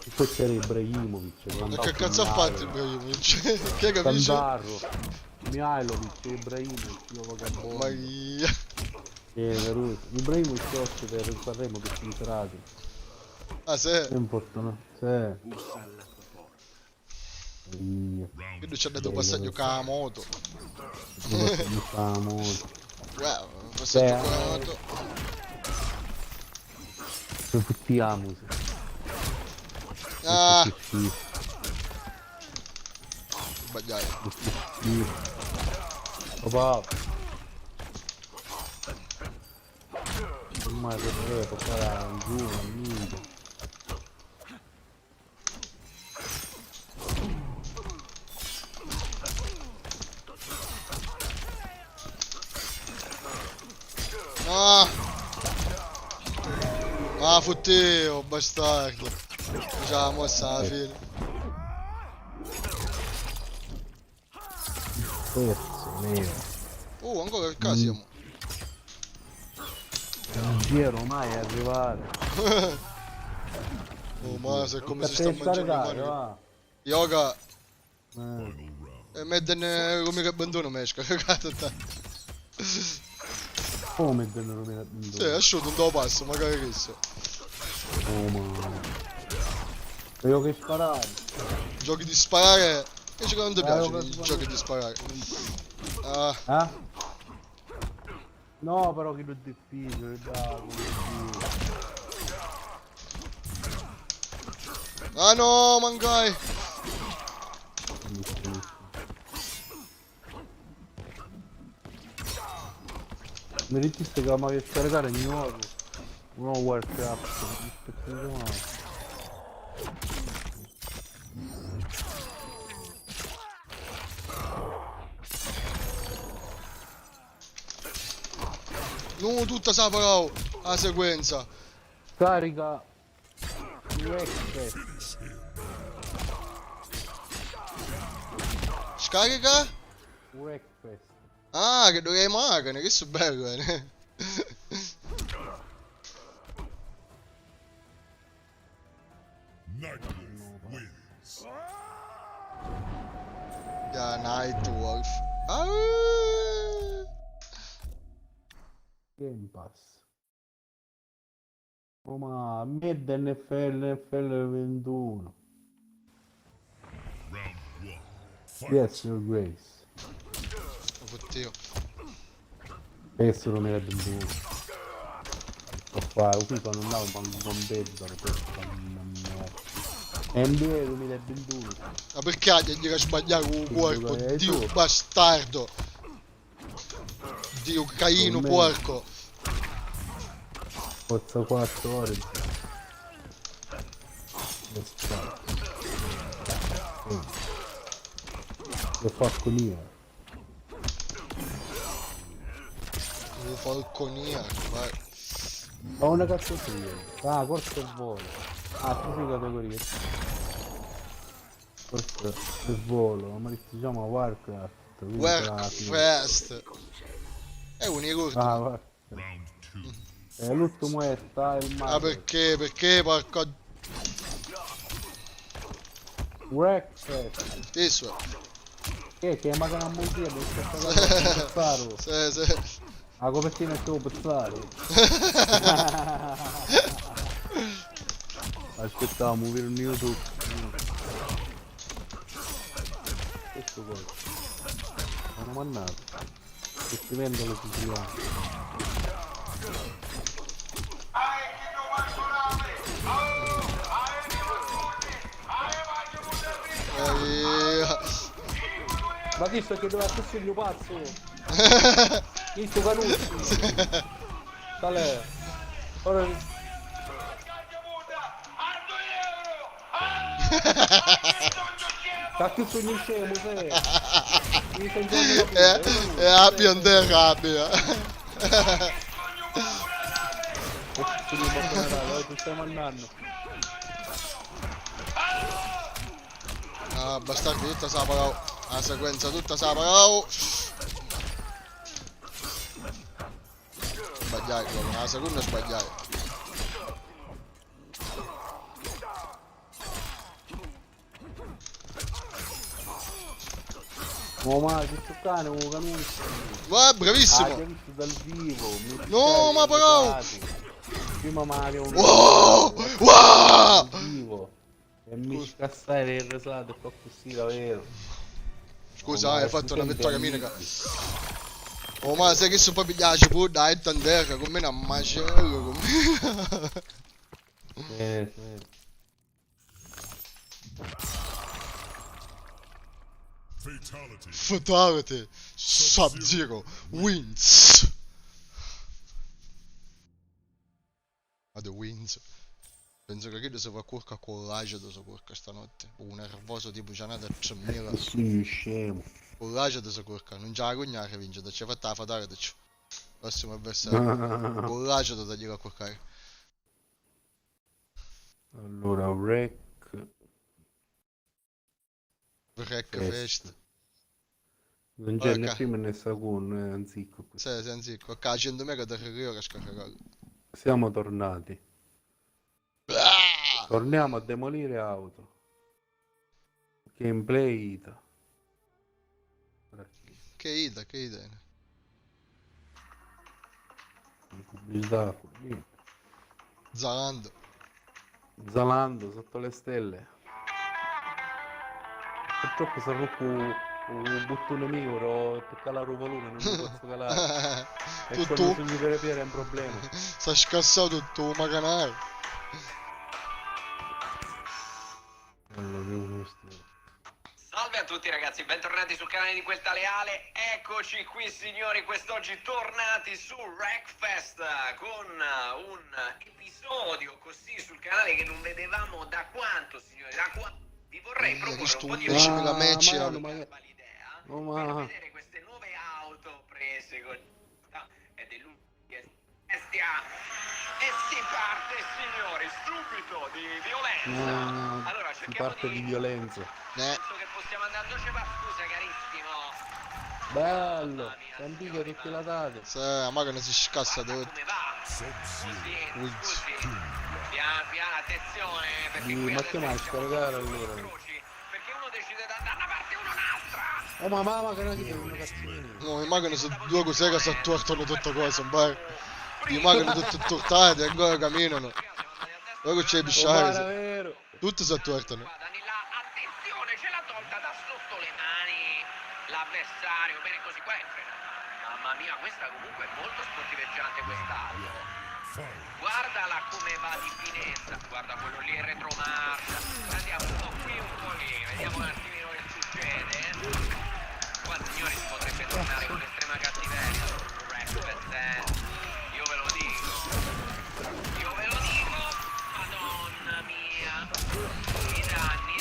E poi c'era Ibrahimovic.
Ma che cazzo ha fatto Ibrahimovic? Che capisci?
Cantarro. Mihailovic, Ibrahimovic, io vagabondo.
Maria.
Caruso. Ibrahimovic è ospite per Sanremo che ci serate.
Ah, sì?
È importante. Sì.
Quindi ci ha dato passaggio con la moto. Wow, passaggio con la moto.
Fottiamo.
Ah! Sbagliai.
Papà. Ormai per deve portare giù un amico.
Ah! Ah, fotteo, bastardo. Già, mossa alla fine.
Terzo, nero.
Ancora il caso.
Non giro mai a arrivare.
Oh, ma se come si sta
Devi
mangiando le
scaricare,
mani.
va.
Yoga.
Final round.
E mettene come che abbandono mesca, cagato te.
Come vennero meno?
Sì, è asciutto un dopo passo, magari che so.
Oh mamma. Io che sparare.
Giochi di sparare. Che ci non ti piace
io che
i
sparare.
giochi di sparare. Ah,
Eh? No, però che è difficile, dai.
ah no, mangai.
Mi ritiste che mi scaricare di nuovo. No Warcraft.
No, tutta sa però la sequenza.
Carica. Wreckfest.
Scarica?
Wreckfest.
Ah, che dovrei macchine, che so bello,
Nightwolf wins.
Yeah, Nightwolf. Ah!
Game Pass. Oh ma Mid NFL 21.
Round 1. Fight.
Yes, your grace.
Oddio.
Questo non era 21. Lo fare, qui quando andavo con Bezzaro per NBA 2021.
Ma perché gli era sbagliato un porco?
hai
Dio
tu.
bastardo. Dio caino
Con me.
porco.
Forza 4 ore. Lo falconia.
Devo falconia, vai.
Ma una categoria. Ah, corso e volo. Ah, tutte categorie. Corso e volo, ma diciamo Warcraft. quindi sarà la fine.
Workfest. È un ricordo.
Ah, guarda.
Round 2.
L'ultimo è Style
Ah,
Master.
perché? Perché porco.
Wreckfest.
Isso.
Che magari non vuol dire che sparo.
Sì, sì.
La copertina è solo pezzare. Aspettavo, muovere un YouTube. Questo poi. Hanno mannato. E si vendono siciliani. Ma visto che doveva essere il mio pazzo? Visto Canucci? Tale. Ora. Cacchio sogni scemo, sei. Mi stai giocando
E abbia un rabbia.
Ti stai mandando.
Ah, bastardo, tutta sa però. La sequenza tutta sa però. Sbagliai, proprio, la seconda sbagliai.
Oh ma questo cane un camion.
Va,
Ah,
bravissimo.
l'ho visto dal vivo.
No, ma però.
Prima Mario
Wow! Wow!
dal vivo. E mi scassare il resato e fa così davvero.
Scusa,
Oh, ma
hai fatto una
sempre
vittoria
amici.
minica. Oh, ma sai che sto proprio piace pure, dai, Tandera, con me una macello, con me.
Sì.
Fatality.
Fatality. Sub-Zero wins. The wins. Penso che Kid si fa curca con l'Aged si curca stanotte. Un nervoso tipo già nato a 3000.
Sì, scemo.
Con l'Aged si curca, non c'ha la cugna che vince, ci ha fatta la fatale. Prossimo avversario. Con l'Aged da gliela curcare.
Allora, Rec.
Wreck
Fest.
Fest.
Non c'è né
Ora,
prima né secondo, è anzico.
sì, anzi, qua a 100 mega da Rio che scaricato.
Siamo tornati. Torniamo a demolire auto. Gameplay Ita.
Che ida.
Pubblicità.
Zalando.
Zalando sotto le stelle. Purtroppo se rupo un bottone mio per calare un volume non lo posso calare. E
Tutto-
quando sugli per piede è un problema.
Sta scassato tutto ma canale.
Allora, che uno sto-
Salve a tutti ragazzi, bentornati sul canale di Questa Leale. Eccoci qui signori, quest'oggi tornati su Wreckfest con un episodio così sul canale che non vedevamo da quanto signori, da quanto. Vi vorrei proporre un po' di
11.000 match.
mano, ma-
l'idea
Oh,
per
ma...
vedere queste nuove auto prese con ed è lui che bestia. E si parte signori, subito di violenza. Allora
si
cerchiamo
parte di violenza.
penso che possiamo andare a va. Scusa carissimo.
Bello, Campica tutte la date.
Sì, ma che non si scassa tutto.
Come va? Scusi,
Ui.
scusi. Piano, attenzione. Perché
Sì,
qui
ma
adesso
che mai
diciamo
scaricare
che sono
allora?
incroci, perché uno decide di andare da una parte e uno un'altra.
Oh ma mamma che non si una cazzina.
No, immagino se due cose che si attortano tutte cose, un bar. Immagino tutte tortate e ancora camminano. Guarda che c'è i
Oh, ma
bisciari.
era vero.
Tutte si attortano.
Guarda, là, attenzione, ce l'ha tolta da sotto le mani l'avversario. Bene così, qua è frenato. Mamma mia, questa comunque è molto sportiveggiante quest'auto. Guardala come va di finezza. Guarda quello lì è retromarcia. Andiamo un po' qui, un po' lì. Vediamo un attimino che succede. Qua signori si potrebbe tornare con estrema cattiveria. Io ve lo dico. Madonna mia. I danni.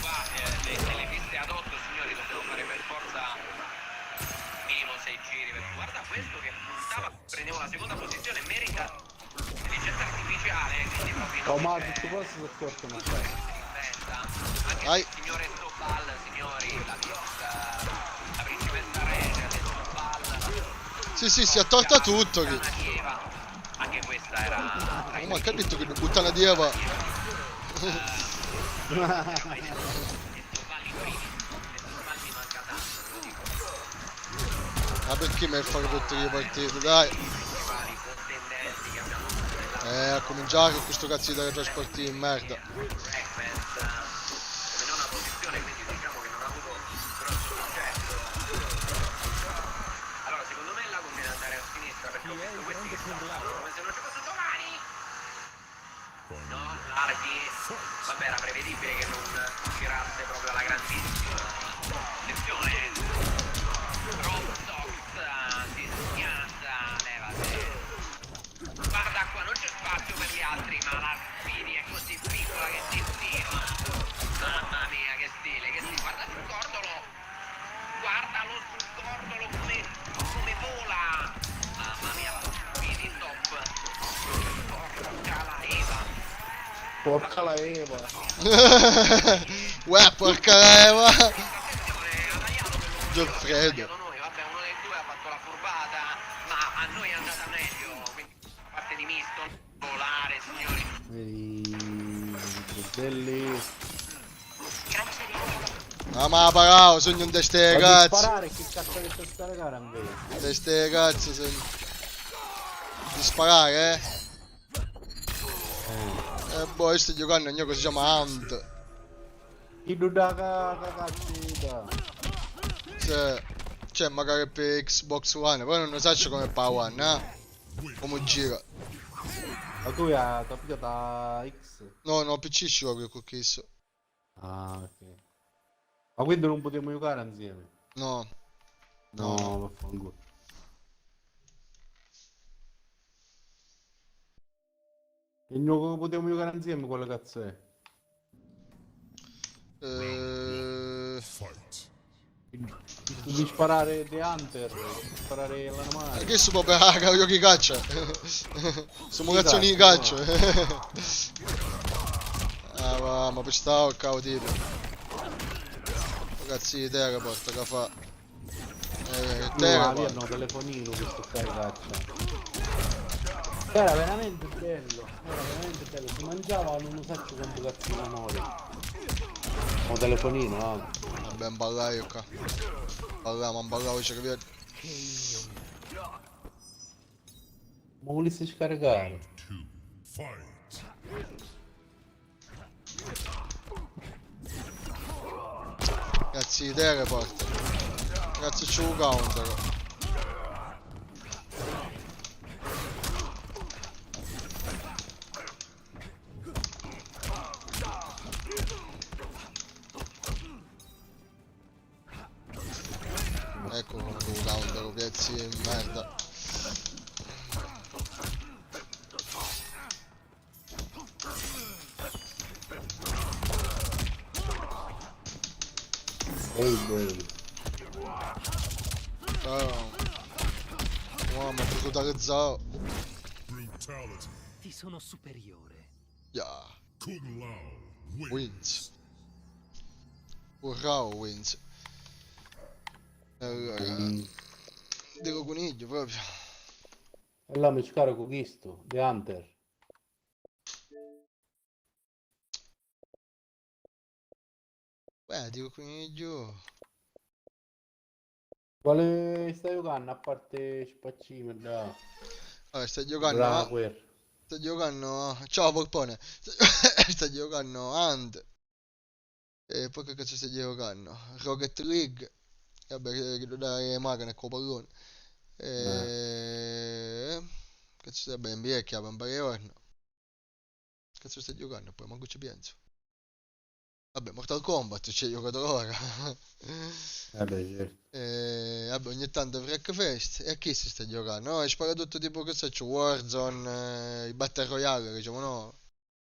Qua nelle piste ad 8 signori dobbiamo fare per forza minimo 6 giri. Guarda questo che puntava, prendeva la seconda posizione, merita intelligenza artificiale, quindi proprio
Oh ma tutto questo si accorgono qua.
anche
Vai.
il signore Stopal, signori, la principessa Regia del Stopal.
Sì, si attorta tutto. Che...
Anche questa era
Oh, ma che ha detto che butta la dieva. Ma perché mi fare tutte le partite, dai. A cominciare con questo cazzo di teletrasporti in merda.
Allora secondo me là conviene andare a sinistra perché ho visto questi che stanno come se non ci fosse domani. No, larghi. Vabbè, era prevedibile che non girasse proprio alla grandissima. Attenzione. Robstox si schianta, levate. Guarda qua, non c'è spazio per gli altri, ma la Speedy è così piccola che si stila. Mamma mia, che stile. Guarda sul cordolo. Guardalo sul cordolo come vola. Mamma mia, Speedy top. Porca la Eva.
Porca la Eva.
Uè, porca la Eva. Gianfredo.
Vabbè, uno dei due ha fatto la furbata, ma a noi è andata meglio. Quindi parte di misto, volare, signori.
Belli.
Ah, ma parao, sogno un teste
Ma di
cazzo.
sparare chi cazzo che sta scaricare invece?
Teste cazzo, sogno. Di sparare, boh, io sto giocando a un gioco che si chiama Hunt.
Chi duda cazzita?
Cioè, magari per Xbox One, poi non so come per One, Come gira.
Ma tu hai capito da X?
No, PC ci gioco con questo.
Ah, ok. Ma quindi non potremmo giocare insieme?
No,
No,
no.
vaffanculo. Il gioco che potremmo giocare insieme, quello cazzo è?
Fight.
Di sparare The Hunter, di sparare l'animale.
Perché su proprio io chi caccia? Simulazioni di
caccia,
caccia. Ah, ma per sta cavo tipo. Ragazzi di teleport che fa.
No,
Teleport.
hanno telefonino questo qua di caccia. Era veramente bello, si mangiava non so quanto cazzo di memoria. Un telefonino, no?
Vabbè, ballare io qua. Balliamo, ballavo, c'è che via.
Ma volessi scaricare?
Fight.
Ragazzi di teleport. Ragazzi c'è un counter. Ecco un counter, pezzi di merda.
Ehi,
Oh, ma è totalizzato.
Brutality.
Ti sono superiore.
Yeah.
Kung Lao
Wins. Urrao wins. Allora, dico coniglio proprio.
E là mi scarico questo, The Hunter.
Beh, dico coniglio.
Quale stai giocando a parte spaccino da
Allora, stai giocando.
Brawer?
Sto giocando. Ciao Porpone. Sto giocando Hunt. E poi che cazzo stai giocando? Rocket League. Vabbè, che lo dai Magan e Copallone. E... Cazzo stai bene, NBA chiama un paio di giorni. Cazzo stai giocando? Poi manco ci penso. Vabbè, Mortal Kombat, c'è giocato ora.
Vabbè, certo.
Vabbè, ogni tanto Wreckfest. E a chi si sta giocando? No, spara tutto tipo che c'è Warzone, i Battle Royale, diciamo no.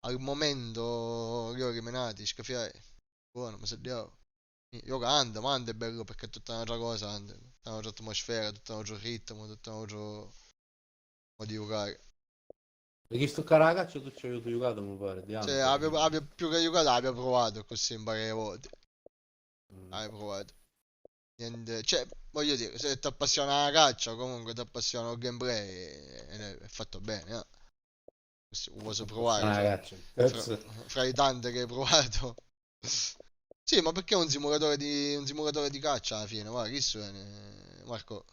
Al momento li ho rimenati, scafiai. Buono, mi sa di ora. Io ando, ma ando è bello perché è tutta un'altra cosa, ando. Tutta un'altra atmosfera, tutta un altro ritmo, tutta un altro modo di giocare.
Perché sto caragaccio tu ci hai giocato, mi pare, The
Cioè,
Hunter.
abbia più che giocare, abbia provato così in varie volte. Hai provato. Niente, cioè, voglio dire, se ti appassiona la caccia, comunque ti appassiona il gameplay, è fatto bene, Così, lo posso provare,
Caragaccio,
fra,
cazzo.
fra i tanti che hai provato. Sì, ma perché è un simulatore di caccia alla fine, guarda, questo è, Marco,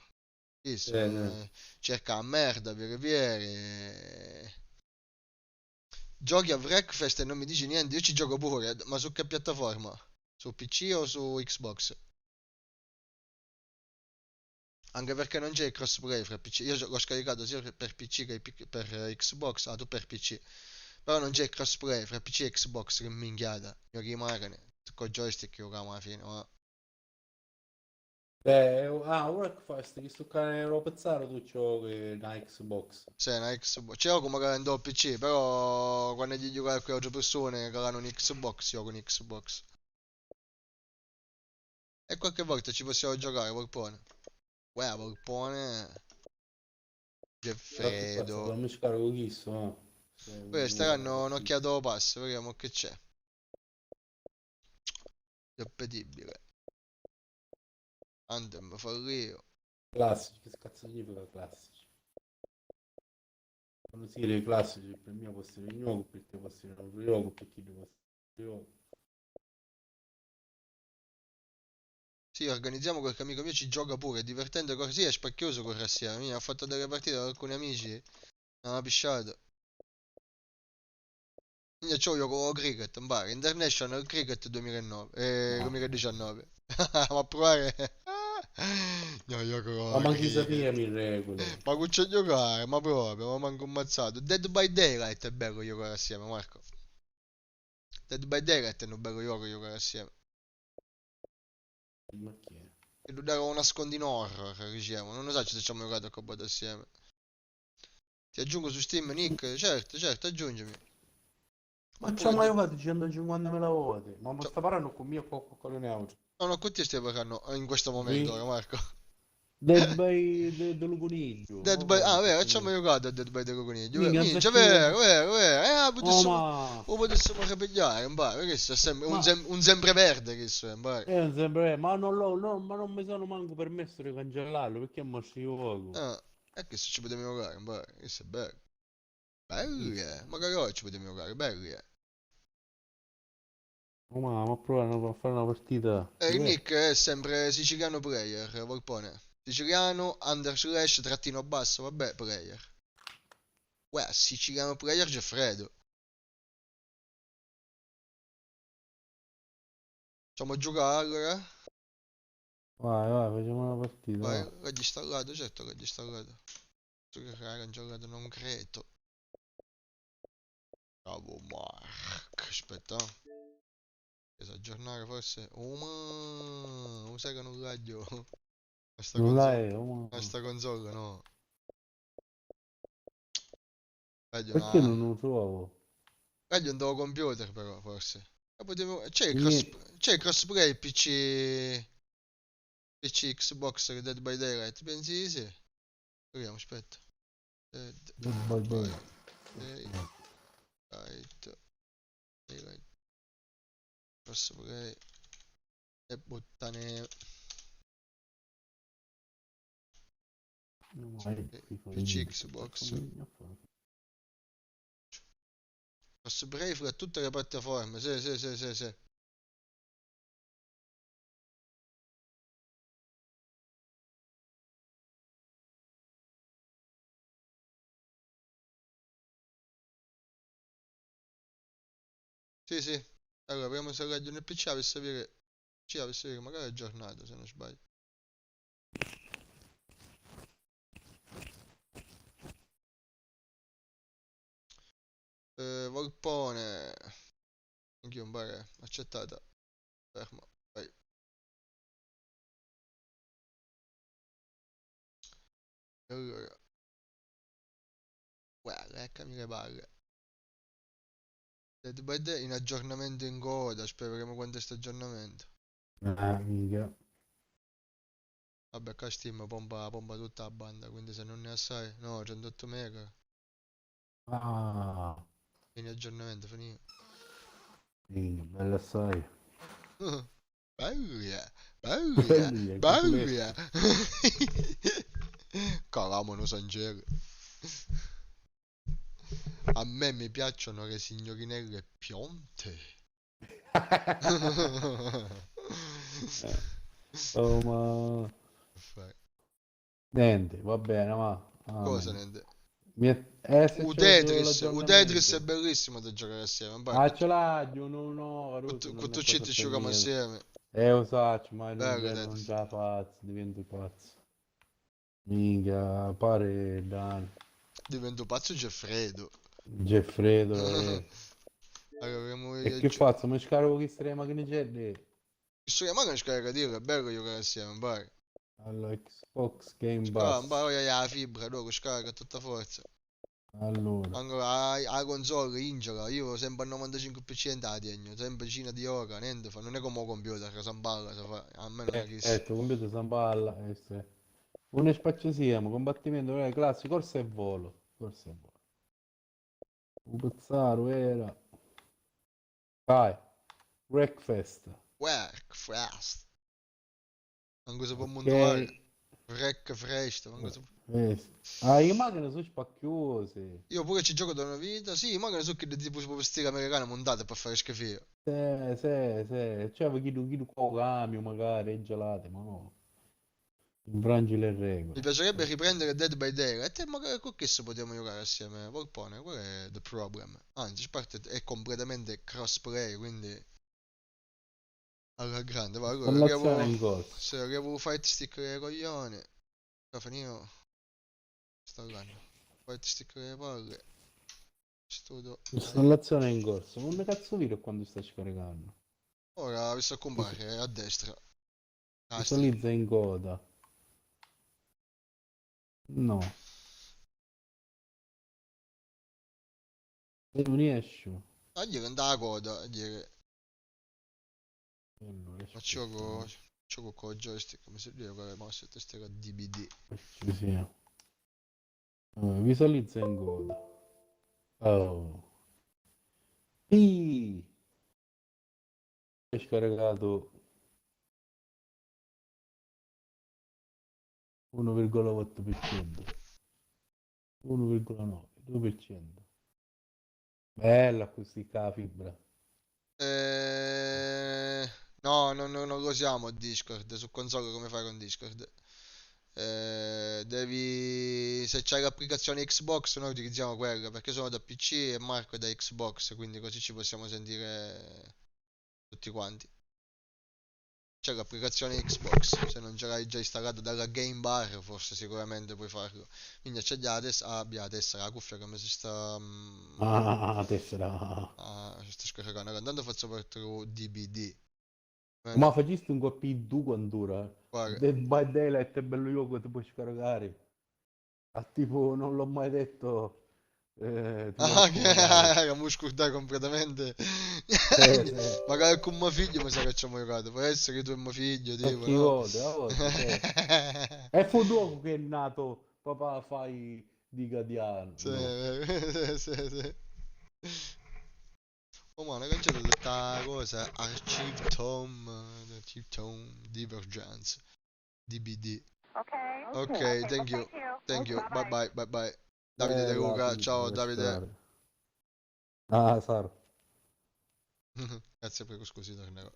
questo, cerca a merda, piere piere. Giochi a Wreckfest e non mi dici niente, io ci gioco pure, ma su che piattaforma? Su PC o su Xbox? Anche perché non c'è il crossplay fra PC. Io l'ho scaricato sia per PC che per Xbox. Ah, tu per PC. Però non c'è il crossplay fra PC e Xbox, che minchiata. Io rimane con joystick giocavo alla fine. Ma...
Workfest, che sto cane lo pezzaro tu giochi da Xbox.
Sì, una Xbox. C'è come che andò PC, però quando gli giocare con altre persone che hanno un Xbox, io con Xbox. E qualche volta ci possiamo giocare, Volpone. Uè, Volpone. Geffredo.
Non mi scarico questo, no?
Poi staranno un'occhiata al passo, vediamo che c'è. È appetibile. Anthem fallio.
Classici, che cazzo significa classici? Quando si dice classici, per me può essere il gioco, perché può essere un gioco, perché può essere un gioco.
Sì, organizziamo qualche amico mio ci gioca pure, è divertente così, è spacchioso correre assieme. Mi ha fatto delle partite con alcuni amici, non ha pisciato. Io gioco con cricket, in bar, International Cricket 2009, 2019. Ma a provare... No, io
Ma chi
cricket.
sapeva mi regole?
Ma con c'è giocare, ma proprio, ma manco ammazzato. Dead by Daylight è bello giocare assieme, Marco. Dead by Daylight è un bello gioco giocare assieme.
Ma chi è?
E lui dava una nascondino horror, diciamo. Non lo so se ci abbiamo giocato a Cobalt assieme. Ti aggiungo su Steam, Nick? Certo, certo, aggiungimi.
Ma ci ho mai giocato 150.000 volte. Ma
Cioè,
sta parlando con mio con ne altro.
no, no, con te stai parlando in questo momento, ora, Marco.
Dead by dello coniglio.
Dead by... Ah, vero, ci abbiamo giocato a Dead by the Coniglio.
Minchia,
Minchia,
vero.
vero.
Ma
Potessimo ripigliare, in bar. Questo è sempre... un sempreverde, questo è, in bar.
è sempre, ma non mi sono manco permesso di cancellarlo perché è morto poco.
Ah, e questo ci potevo giocare, in bar. Questo è bello. Belli, magari oggi ci potevo giocare, belli,
Ma provare a fare una partita.
Il nick è sempre siciliano player, Volpone. Siciliano, _ trattino basso, vabbè, player. Uè, siciliano player Geffredo. Facciamo giocare allora?
Vai, facciamo una partita.
Vai,
Va.
l'ho installato, certo l'ho installato. Giocare, giocato non credo. Bravo Mark, aspetta. Devo aggiornare forse. Oh ma, lo sai che non raggio. Questa
Non
console.
l'hai,
Questa console no. Raggio
perché
no.
non lo trovo?
Raggio un nuovo computer però forse. C'è
Niente.
c'è il crossplay PC Xbox Dead by Daylight, pensi di sì? Proviamo, aspetta. Dead by Daylight. Crossplay. E buttane. PC Xbox. Crossplay fra tutte le piattaforme, sì. Sì. Allora, proviamo se raggio nel PC avesse avere. Ci avesse avere magari aggiornato se non sbaglio. Volpone. Anch'io un bar accettata. Fermo. Vai. Allora. Guarda, leccami le balle. Dead by Day in aggiornamento in coda. Speriamo quando è sto aggiornamento.
Minchia.
Vabbè, qua Steam pompa tutta la banda, quindi se non ne assai. No, 108 mega.
Ah,
In aggiornamento, finito.
minchia, bella assai.
Bellia.
Bellia.
Calamano Sangere. A me mi piacciono le signorinelle pionte.
Oh, ma... Niente, va bene, ma...
Cosa niente?
Tetris
è bellissimo da giocare assieme.
ce l'ha, no,
Con tu ci giochiamo assieme.
Lo so, ma
Bello,
non
Tetris.
ce la faccio, divento pazzo. Minchia, pare Dan.
Divento pazzo Geffredo.
Geffredo,
Allora,
e che faccio? Mi scarico che estrema che ne c'è lì.
Questo chiamato non scarica dire, è bello giocare assieme, vai.
Allora, Xbox Game
Pass.
Pass.
La fibra, dopo scarica a tutta forza.
Allora,
Ancora la console, ingiola, io sempre a 95% la tengo, sempre cina di ora, niente fa, non è come un computer che si imballa, a me non è che si...
computer si imballa. Un spaccio siamo, combattimento classico, corsa e volo. Un pezzaro era. Vai, Breakfast.
Work fast. Manco si può
Ok.
mutuare. Wreck fresh, manco si può...
Le macchine sono spacchiose.
Io pure ci gioco da una vita. Sì, magari so che tipo si può vestire americane montate per fare schifo.
Sì. Cioè, chi qua cambio magari, è gelato, ma no. Infrangi le
Mi
regole.
piacerebbe riprendere Dead by Daylight e te magari con che potremmo giocare assieme, Volpone, quello è the problem. Anzi, parte è completamente crossplay, quindi alla grande. Va, allora,
Installazione in corso.
se arrivo Fight Stick ai coglioni, la finito installando. Fight Stick alle palle, studio.
Installazione in corso. Come cazzo vedo quando sta scaricando?
Ora, visto a combattere, a destra.
Visualizza in coda. No. Non riesco.
A dire andare a coda, a dire.
Allora,
Ma gioco con il joystick, mi serve giocare mouse e tastiera DBD.
ci sia. Visualizza in coda. Oh. Sì. È scaricato 1,8%. 1,9, 2%. Bella così la fibra.
No, non lo usiamo Discord. Su console come fai con Discord? Se c'hai l'applicazione Xbox noi utilizziamo quella perché sono da PC e Marco è da Xbox, quindi così ci possiamo sentire tutti quanti. C'è l'applicazione Xbox, se non ce l'hai già installata dalla Game Bar forse sicuramente puoi farlo. Quindi accedi adesso, abbia adesso la cuffia come si sta...
Tessera.
si sta scaricando, andando faccio parte DBD.
Ma facesti un P2 quando dura?
Guarda.
Dead by Daylight è bello io che ti puoi scaricare. Tipo, non l'ho mai detto.
Che muscolo dai completamente.
Sì.
Magari con mio figlio mi sa che ci ho giocato. Può essere che tu e mio figlio, tipo,
Che
no?
volte, sì. È fu dopo che è nato papà fai di Gadiano.
Sì,
No?
sì. Oh ma una canzone tutta cosa Archive Tome Divergence DBD. Ok, thank you. Bye. Davide De Luca, ciao Davide.
Saro.
Grazie per scusi tornerò.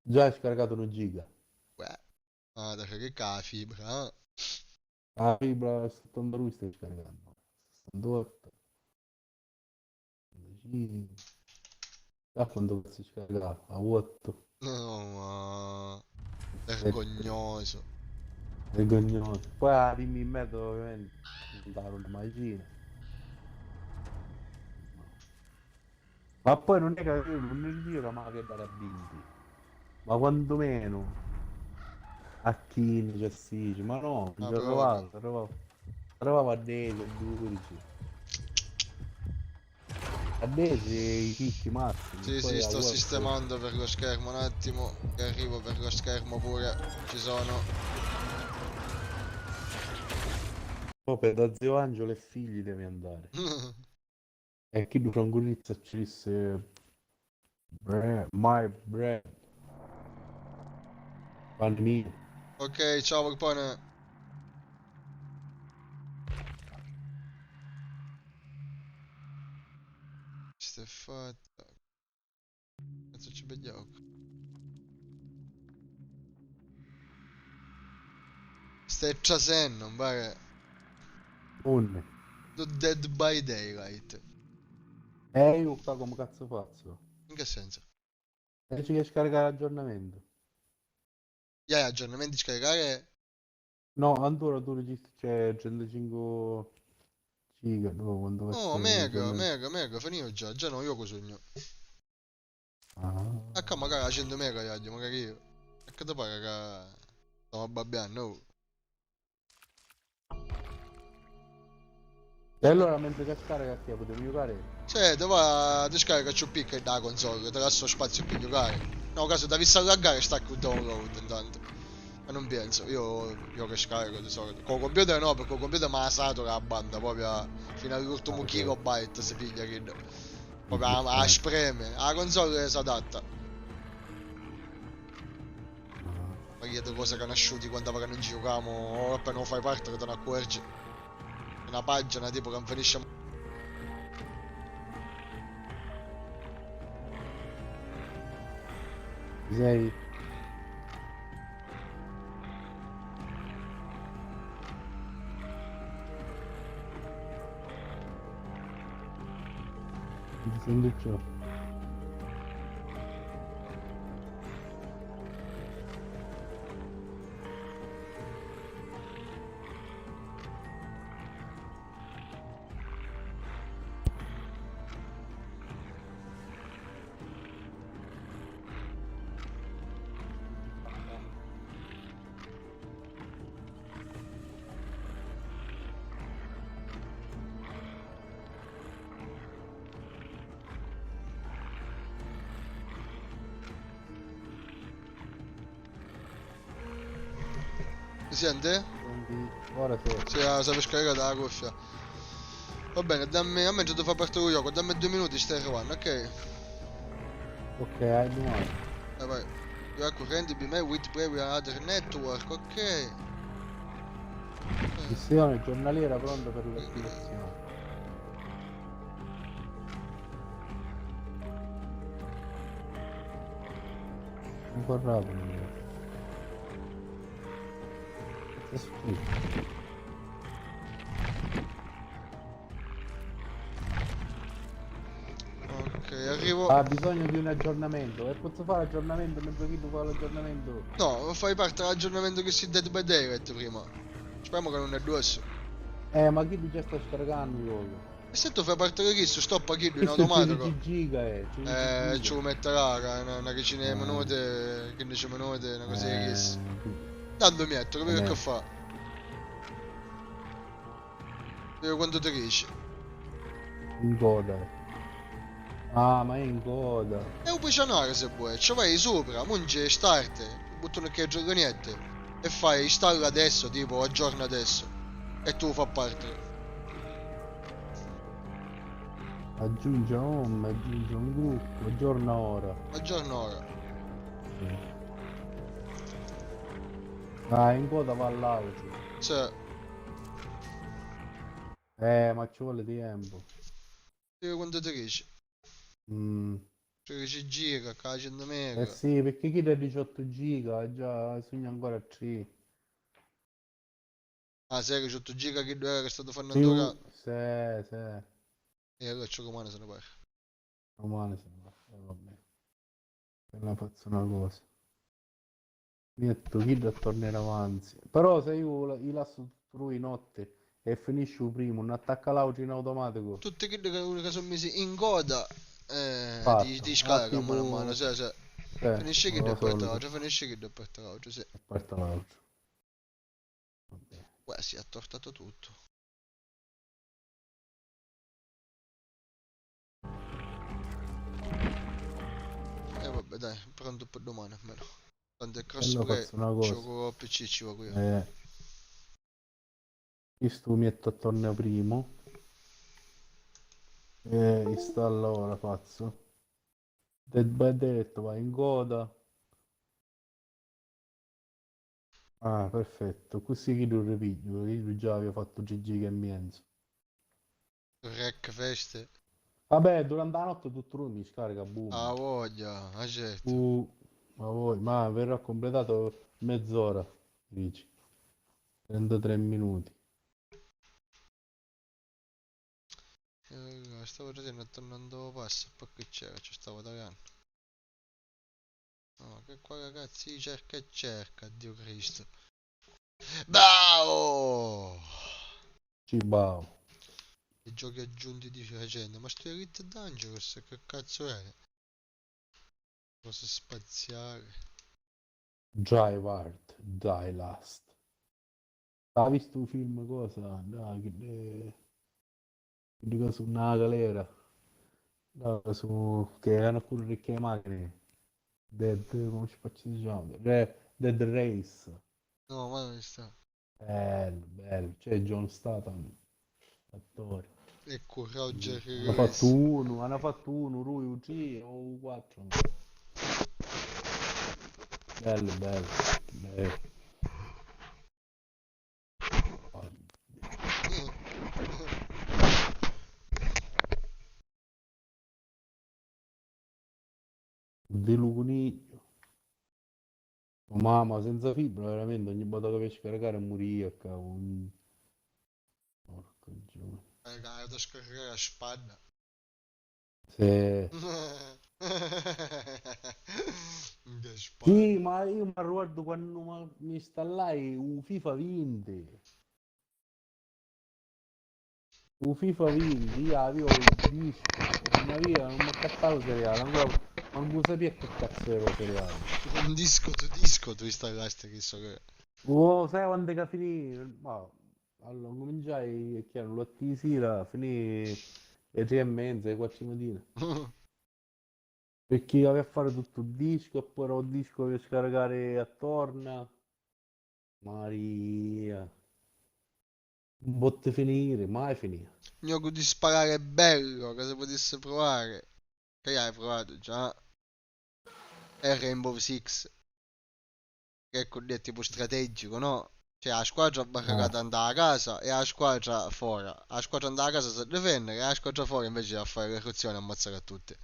Già hai scaricato 1 giga.
Da che la fibra, eh?
La fibra 72 stai scaricando. 68. 65. A quando si scarica? A 8.
No, ma... Vergognoso.
Poi dimmi in mezzo ovviamente dare una macchina. Ma poi non è che io non è giro ma che dare a Binti. Ma quantomeno a Chini, Gessici, ma no, mi trovavo a 10, a 12. A 10 i chicchi massimi.
Sì, sto sistemando per lo schermo un attimo, che arrivo per lo schermo pure, ci sono.
Poi per da zio Angelo e figli devi andare. E chi du frangurizza ci disse my bread. Pane mio.
Ok, ciao Volpone. Sta fatta. Cazzo ci vediamo. Stai facendo, non pare. The Dead by Daylight.
Io qua come cazzo faccio?
In che senso?
Ci che scaricare l'aggiornamento.
Aggiornamenti scaricare?
No, ancora tu registri, c'è 105 giga, no, quando
Oh, mega, finito già non io cosogno. Ecco magari a 100 mega magari io. E che ti pare che stiamo babbiando, no?
E allora mentre che scarica che potevo giocare?
Cioè, dove ti scarica più picca da console, te lascio spazio per giocare. No, caso devi staccare stacco il download intanto. Ma non penso, io che scarico di solito. Con il computer no, perché il computer mi ha satura la banda, proprio fino all'ultimo kilobyte si piglia che proprio a spreme. La console si adatta. Ma che cose che nasciuti quando non giocavamo, appena non fai parte che te ne accorgi. una pagina tipo che non finisce.
Ci sei? Ti sento ciò.
Mi sente?
Ora sì.
Sì, sape scaricare la cuffia. Va bene, dammi, a me già devo far parte del gioco, dammi 2 minuti, stai arrivando, ok?
Ok, hai buono.
Vai. You are currently be made with Preview Other Network, ok?
Missione giornaliera pronta per l'attivazione. Ancora rapido. Che è successo?
Ok, arrivo.
Ha bisogno di un aggiornamento. E posso fare aggiornamento mentre chi tu fa l'aggiornamento?
No, fai parte dell'aggiornamento che si Dead by Daylight prima. Speriamo che non è dosso.
Ma chi tu già sta scaricando il gioco?
E se tu fai parte di questo, stoppa Kid in
Questo
automatico.
15 giga
Ci vuoi mettere una decina di minuti, 15 minuti, una cosa di questo. Tanto metto, capi che fa? Io quando ti riesci.
In coda. Ah, ma è in coda.
E puoi canale se vuoi, ci vai sopra, mungi start, buttano che giornate e fai installa adesso, tipo aggiorna adesso. E tu fa parte.
Aggiunge home, aggiunge un gruppo, aggiorna ora.
Aggiorna ora.
Sì. Ah, in coda va all'auto.
Cioè,
Ma ci vuole tempo.
io quando ti riesci. 13 giga, 100 mega.
Eh sì, perché chi da 18 giga già sogna ancora 3.
Ah, sai che 18 giga che è stato fanno
Più...
ancora.
Sì.
E allora c'ho comane se ne pare.
Umane se ne va. Vabbè. Quella faccio una cosa. Metto chi da tornare avanti. Però se io gli lascio lui notte e finisce il primo, non attacca l'auto in automatico.
Tutti quelli che sono messi in coda ti
Fatto.
scarica
tipo...
mano a mano, sì. Finisce che
non lo
da parte
so,
l'altro, finisce che da parte l'altro, sì.
Aspetta l'auto.
Beh, si è attortato tutto. E vabbè, dai, pronto per domani almeno. Tanto è crossplay, gioco a PC ci va qui.
Questo metto a torneo primo. Installa ora, faccio. Dead by Daylight va in coda. Ah, perfetto. Così che tu ripiglio, io già avevo fatto GG e mezzo.
Rec feste.
Vabbè, durante la notte tutto lui mi scarica, boom.
Ah, voglia, certo.
Ma verrà completato mezz'ora, dici. 33 minuti.
Stavo vedendo tornando passo, poi che c'era, ci stavo tagliando. No, che qua ragazzi cerca e cerca, Dio Cristo. Bao!
Cibao.
I giochi aggiunti di recente, ma sto Elite Dangerous, che cazzo è? Cose spaziali.
Drive Hard, Die Last. Ha visto un film cosa? Dai, che su una galera. No, che erano pure ricche macchine. Come si chiama? Dead Race.
No, ma non sta.
Bello. C'è John Statham, attore.
Ecco, Roger
Hanno fatto uno, lui UG o U4. Bello. Delu coniglio. Oh, mamma, senza fibra, veramente, ogni volta che vai a scaricare morì, cavolo. Porca giù.
Raga, devo scaricare la spada.
Sì.
Che spada.
Sì, ma io mi ricordo quando mi installai un FIFA 20. Un FIFA 20, io avevo il disco, ma via, non mi accattavo seriale, ancora non sapevo che cazzo ero seriale.
Un disco tu installaste che so che...
Oh, sai quando che finì? Ma, allora, cominciai, che erano le 8 di sera, finì le 3 e mezza, le 4 di mattina. Perché avevo a fare tutto il disco, e poi era un disco per scaricare attorno. Maria, non botte finire, mai finire.
Gioco di sparare è bello, che se potesse provare. Che hai provato già? È Rainbow Six. Che è tipo strategico, no? Cioè la squadra barricata andava a casa e la squadra fuori. La squadra andava a casa si difende e la squadra fuori invece a fare l'eruzione e ammazzare a tutti.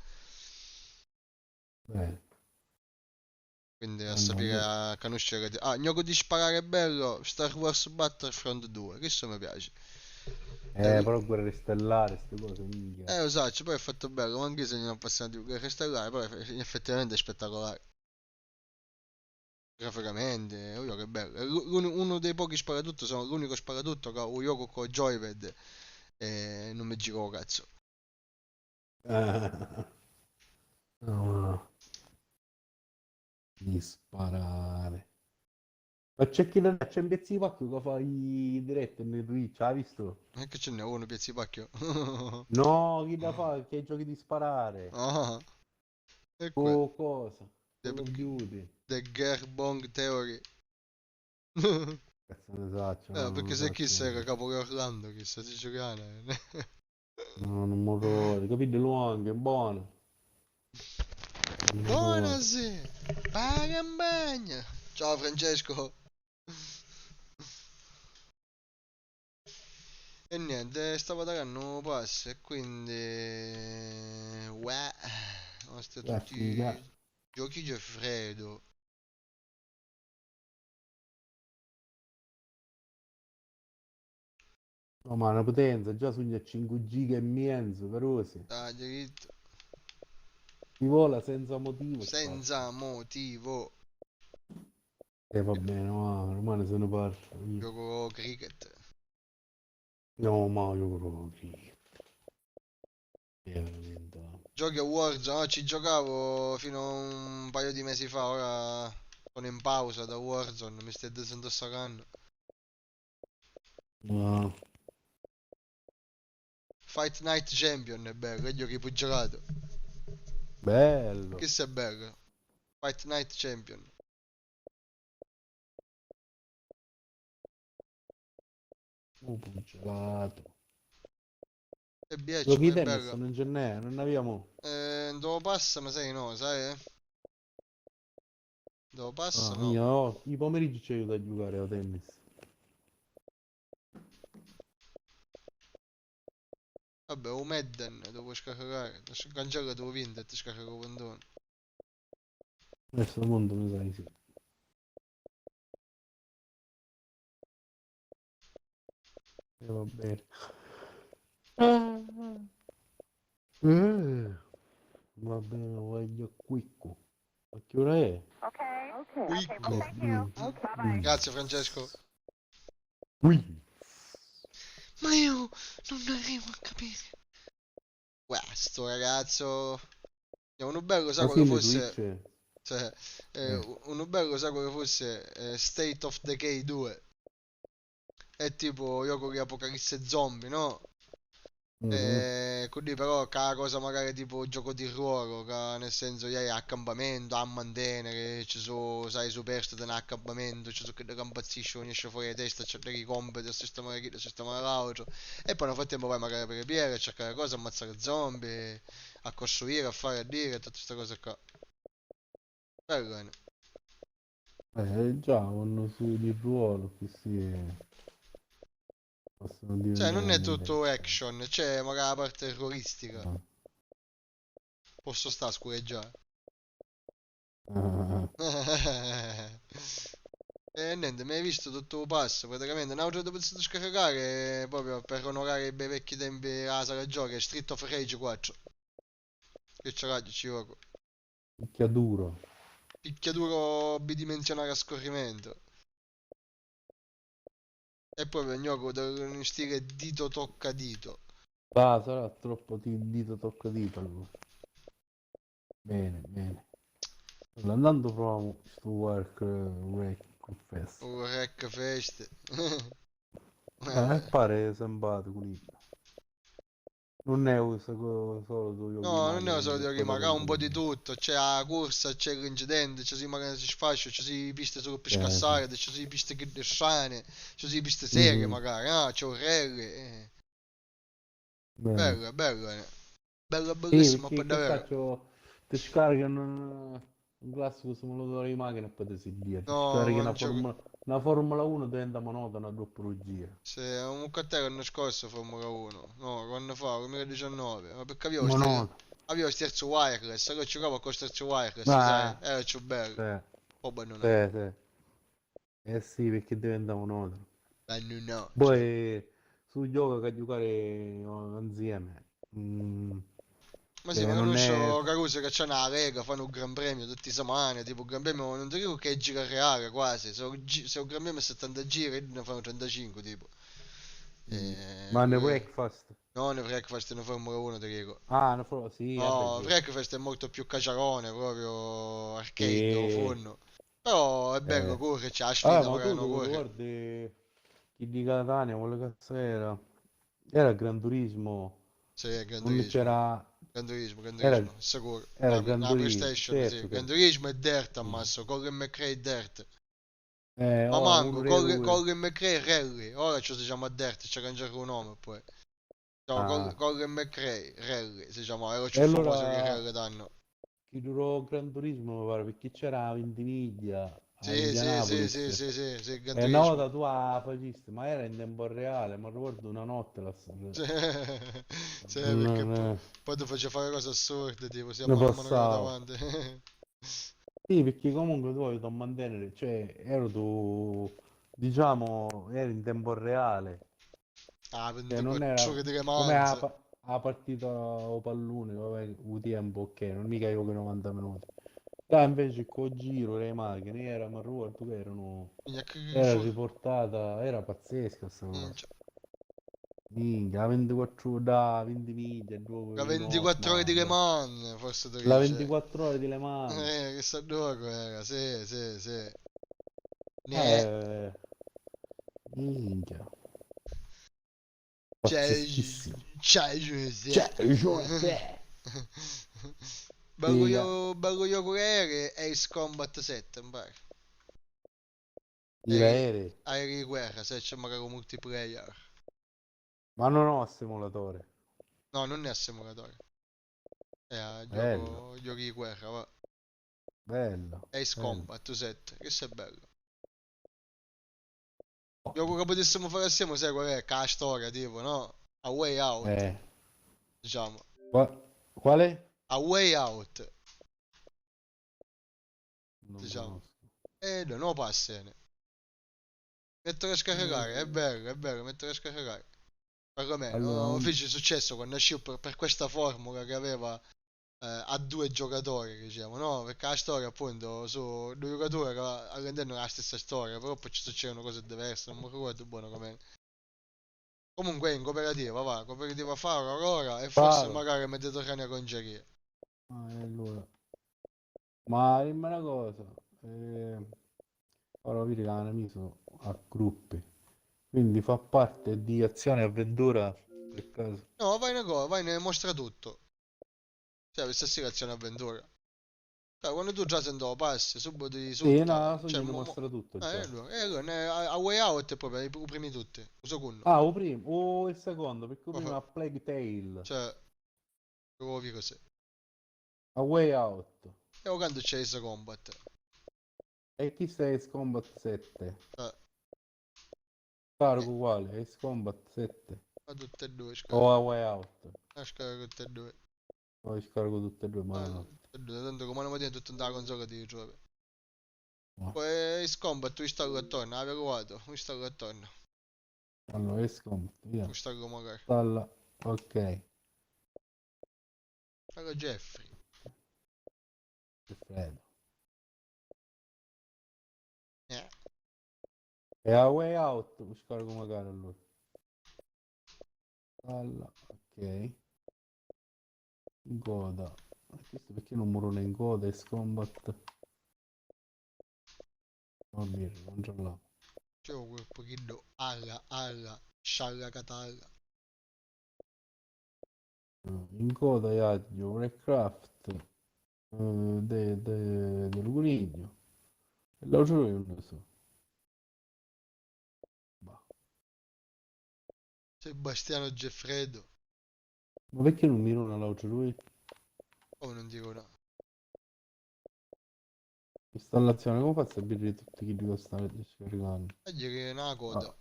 Quindi a sapere a conoscere. Ah, gioco di sparare è bello. Star Wars Battlefront 2. Questo mi piace.
Però guerre stellari, queste cose, minchia.
Lo so, poi è fatto bello, ma anche se non appassionati di guerre stellari, però effettivamente è spettacolare. Graficamente, che bello. È uno dei pochi sparatutto, sono l'unico sparatutto che ho un gioco con joypad e non mi giro cazzo.
No. Di sparare. Ma c'è chi non c'è un pezzo di pacco che fa i dirette nel Twitch, hai visto?
E che ce n'è uno, piazzi pacchio?
No, chi da fa? Che giochi di sparare?
Ah, e
Oh, cosa?
The,
Call of Duty.
The Gerbong Theory.
Cazzo ne so,
Perché se chissà era capo di Orlando, chissà si giocava.
No, non mi ricordo, capite anche, è buono.
Buonasera, Pagambagna. Ciao Francesco. E niente, stavo dando un passo e quindi... Uè, nostri tutti giochi Geffredo.
No, ma una potenza, già sogna a 5 giga e mezzo, veloce.
Dai, diritto.
Si vola senza motivo.
Senza motivo.
E va bene, ma ormai se ne parla.
Gioco cricket.
No, ma io proprio cricket. Veramente.
Giochi a Warzone, no? Ci giocavo fino a un paio di mesi fa, ora sono in pausa da Warzone, mi stai disintossicando.
No.
Fight Night Champion è bello, è giochi poi giocato.
Bello.
Che sia bello. Fight Night Champion.
Pugilato.
E BH,
Giochi
ma è
tennis
bello.
non ce n'è, non ne abbiamo.
Dove passa, ma sai no, sai? Dove passa no.
Io no, i pomeriggi ci aiuta a giocare a tennis.
Vabbè, o Madden, devo scaricare. Cancella devo vincere e ti scarico Vendone.
Questo mondo mi sa di sì. E va bene. Va bene, voglio quicco. Ma che ora è?
Grazie Francesco.
Qui.
Ma io non arrivo a capire. Uè, sto ragazzo. Uno bello sa quale fosse. Cioè, uno bello sa quale fosse State of Decay 2. È tipo gioco di apocalisse zombie, no? Quindi però che cosa magari tipo gioco di ruolo, che nel senso hai accampamento, a mantenere, ci sono, sai, superstiti nell'accampamento, ci sono che campazzisce, ogni esce fuori di testa, c'è dei compiti, sistemare chi, sistemare l'altro, e poi nel frattempo vai magari per le piere, a cercare cose, ammazzare zombie, a costruire, a fare, a dire, tutte queste cose qua. Bello,
Già, vanno su di ruolo, così possono
cioè non è
diventare
tutto action, c'è magari la parte terroristica.
No.
Posso sta scureggiare. E niente, mi hai visto tutto un passo, praticamente. Un altro devo scaricare proprio per onorare i bei vecchi tempi a sala giochi, è Street of Rage 4. Che c'era, ci gioco.
Picchiaduro.
Picchiaduro bidimensionale a scorrimento. E poi un gioco in stile dito tocca dito.
Ah, sarà troppo dito tocca dito allora. Bene, bene. Allora, andando proviamo sto Work Wreck Confess.
Un rec feste.
Pare simpatico lì. Non è solo tu
No, non è
Yogi
solo
che
di
poi
Okima, ha un po' di
dopo
tutto. C'è la corsa, c'è l'incidente, c'è si magari si sfascia, c'è si piste solo per
sì.
scassare, c'è si piste che strane, c'è si piste serie
Mhm.
magari, ah, c'è un rally.
Bene.
Bello, bello, bello,
Sì,
bellissimo,
perché
per
che
davvero.
faccio? Ti scaricano un classico simulatore di macchina e poi ti si dia. Ti
No,
scarichi
non gioco.
una Formula 1 diventa monotona dopo un giro.
Se un te l'anno scorso Formula 1, no, quando fa, 2019, ma perché
Monotona.
avevo sterzo wireless, allora giocavo con sterzo wireless, sai,
Ah,
era più bello,
sì,
poi abbandonato,
sì, sì. Eh sì, perché diventa monotona.
abbandonato.
Poi su gioco che giocare insieme. Mm,
Ma sì, ma
che non è...
conosco Caruso che c'è una Lega, fanno un Gran Premio tutti i settimane, tipo un Gran Premio, non ti dico che è gira reale quasi, se un Gran Premio è 70 giri, ne fanno 35 tipo.
Ma ne
Lui...
breakfast.
Non è Breakfast, ne Formula 1 ti dico.
Ah, sì, vabbè,
No,
sì.
Breakfast è molto più caciarone, proprio arcade o
Sì.
funno. Però è bello,
Eh.
corre, c'è la
Vabbè,
sfida,
ma
magari
tu
non
ti
corre.
ricordi chi di Catania, quello cazzo era? Era Gran Turismo.
Sì, è Gran
Non
Turismo.
c'era...
Gran
Era,
Turismo, sicuro.
era Gran
Una
Turismo,
PlayStation, sì.
certo
Gran
che...
Turismo e Dirt ammasso, Colin McRae e Dirt. Ma
Oh,
manco,
uno dei due.
Colin McRae e Rally. Ora ci si chiama Dirt, c'è cangiato un nome poi. No,
Ah.
Colin McRae, Rally, si chiama, era
E
più famoso che
allora,
Rally danno.
chi durò Gran Turismo, mi pare, perché c'era a Ventimiglia, a
Sì, sì, sì, sì,
Indianapolis.
sì, sì, sì, Gran
E una
Turismo.
volta tu la facesti, ma era in tempo reale, mi ricordo una notte la
Sì, sì, perché
non
poi ti faceva fare cose assurde, tipo, sia
ne
mano a mano che andava
passavo.
avanti.
Sì, perché comunque tu avevi da mantenere, cioè, ero tu, diciamo, eri in tempo reale.
Ah,
Cioè, non era
24 ore di Le
come
Mans.
la partita o pallone, vabbè, un tempo, ok, non mica io che 90 minuti. Là invece col giro le macchine era, ma ricordo che erano,
Minchia,
era riportata, era pazzesca sta cosa.
minchia.
Minchia, la 24 da 20 miglia,
La
dove no,
24 ore di Le
mamma.
Mans, forse tu
La
dici.
24 ore di Le Mans.
Che sta gioco era, sì, sì, sì. Ne,
Eh, minchia,
c'è,
pazzeschissimo.
c'è, Giuseppe.
Cioè, Giuseppe. Figa,
Bello io con Ace Combat 7, mi pare.
gli aerei.
Aerei di guerra, se c'è magari un multiplayer.
Ma non ho simulatore.
No, non è a simulatore. È a
Bello,
giochi di guerra, va.
bello,
Ace
bello.
Combat 7, che sei bello. Gioco che potessimo fare assieme, sai qual è? Che la storia, tipo, no? A Way Out,
Eh,
diciamo.
quale?
A Way Out,
Non
diciamo.
conosco.
No, no passione. Mettere a scaricare, è bello, mettere a scaricare.
Allora,
Perlomeno, fece successo quando uscì per questa formula che aveva a due giocatori, diciamo, no? Perché la storia, appunto, su due giocatori all'interno è la stessa storia, però poi ci succedono cose diverse, non mi ricordo buono com'è. Comunque è in cooperativa, va, cooperativa Faro, Aurora e forse
Faro.
magari Mediterranea Congeria.
Ah, allora. Ma dimmi una cosa. Ora vedi che hanno messo a gruppi. Quindi fa parte di azione e avventura per caso.
No, vai in cosa, vai ne mostra tutto. Cioè, questa sì che azione avventura. Cioè, quando tu già sento passi, subito ti
Sì,
sutta.
no,
Cioè,
sogno dimostra tutto già.
a Way Out è proprio i primi tutti. Uso kunno.
Ah, o primo, o il secondo, perché il
Oh,
primo è
oh.
a Plague Tale.
Cioè, devo dire così.
A Way Out.
E ora quando c'è Ace Combat.
E chi sta Ace Combat 7?
Eh,
Caro
eh,
uguale, Ace Combat 7.
ma tutte e due,
O
scarico.
A Way Out.
Scarico tutte e due.
Poi scarico tutte e due, ma
Tanto come la mattina tutto nella console ti ritrovi.
no.
Poi scomba, tu installo e torna, avevo provato, installo e torna.
Allora, esco, via.
Installo magari.
Installa, ok.
Allora Jeffrey.
Perfetto.
Eh.
E a way out, scarico magari allora. Installa, ok. Goda. Questo perché non morono in Goda e Scombat? Non birra, non ce l'ho.
C'è quel pochino alla, scialla catalla.
In Goda io ho Warcraft del coniglio. E l'altro io non lo so. Bah.
Sebastiano Geffredo.
Ma perché non mi non l'altro lui?
Oh, non dico no.
Installazione, come faccio a sapere tutti chi devo stare scaricando?
Oggi che è una coda.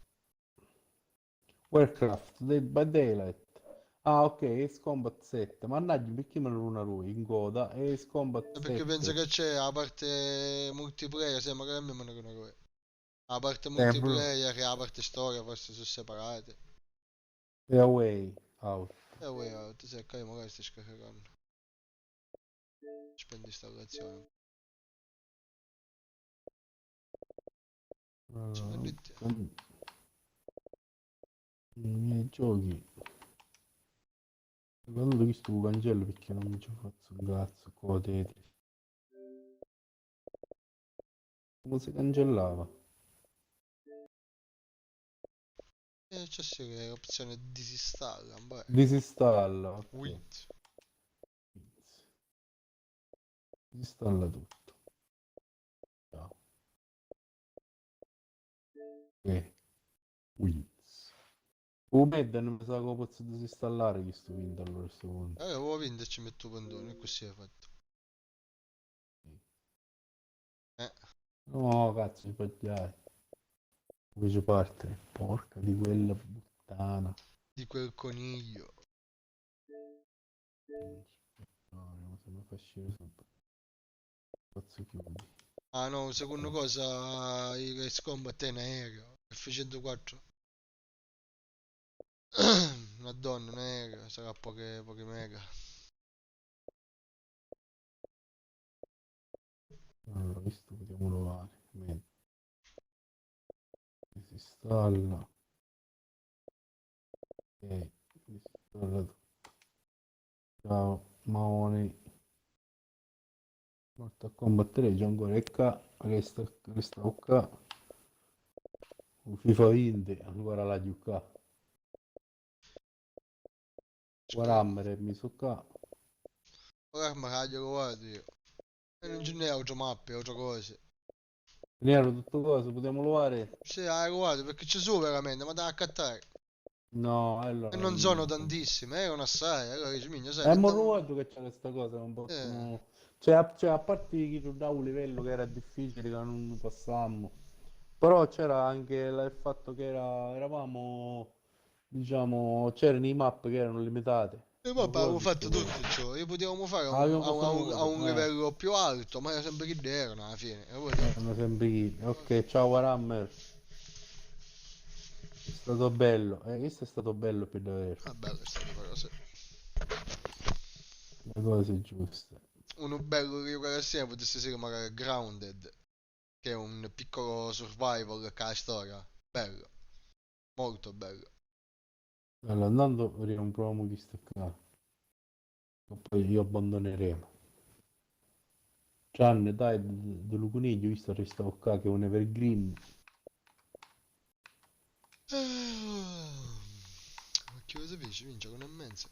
Warcraft, Dead by Daylight. Ah, ok, Ace Combat 7. Mannaggia, perché me lo runa lui in coda? Ace Combat 7.
Perché penso che c'è la parte multiplayer, se magari a me me ne conosco. La parte multiplayer e la parte storia forse sono separate.
E Away Out.
E voi ti sai che magari stai scaricando. Spendi installazione.
I miei giochi. Guarda che sto cancello perché non mi ci faccio un cazzo con Tetris. Come si cancellava?
E c'è sì che l'opzione disinstalla. Beh.
Disinstalla. Ok.
Wit.
Disinstalla tutto. Ciao. Ok. Wins. Med non mi sa come posso disinstallare questo Windows allora a questo punto.
Avevo vinto e ci metto pandone, e così hai fatto.
No, cazzo, sbagliai. Invece parte. Porca di quella puttana.
Di quel coniglio.
No, se mi fa scendere sempre. Cazzo chiudi.
Ah no, secondo cosa il Combat è in aereo. F104. Una donna in aereo, sarà poche mega.
Allora, questo potremmo provare. Bene. Si installa. Ok, si installa tutto. Ciao, Maoni. Mortal Kombat 3 c'è ancora e qua. Resta qua. FIFA 20 ancora la giocca. Warhammer e mi so qua.
Ora mi caglio guarda io. E non ce n'è altre mappe, altre cose.
Nero tutto cosa, potremmo provare?
Sì, guarda, perché ci sono veramente, ma da accattare.
No, allora.
E non sono tantissime, erano assai. Allora dici, minchia, sai
È
che
morto che c'è questa cosa, non possono. Cioè, a parte chi da un livello che era difficile, che non passammo. Però c'era anche il fatto che eravamo, diciamo, c'erano i map che erano limitate.
E vabbè, avevo fatto tutto ciò. Io potevamo fare a un livello più alto, ma era sempre chi erano alla fine.
Erano sempre chi. Ok, ciao Warhammer. È stato bello. Questo è stato bello per davvero.
Ah, bello è stato però, sì.
Le cose giuste.
Uno bello che io assieme potesse essere magari Grounded, che è un piccolo survival che ha storia. Bello. Molto bello.
Allora, andando compriamo questo qua. E poi io abbandoneremo. Gianni, dai, dello coniglio, visto che resta qua che è un evergreen.
Ma che cosa dici? Vince con immensa.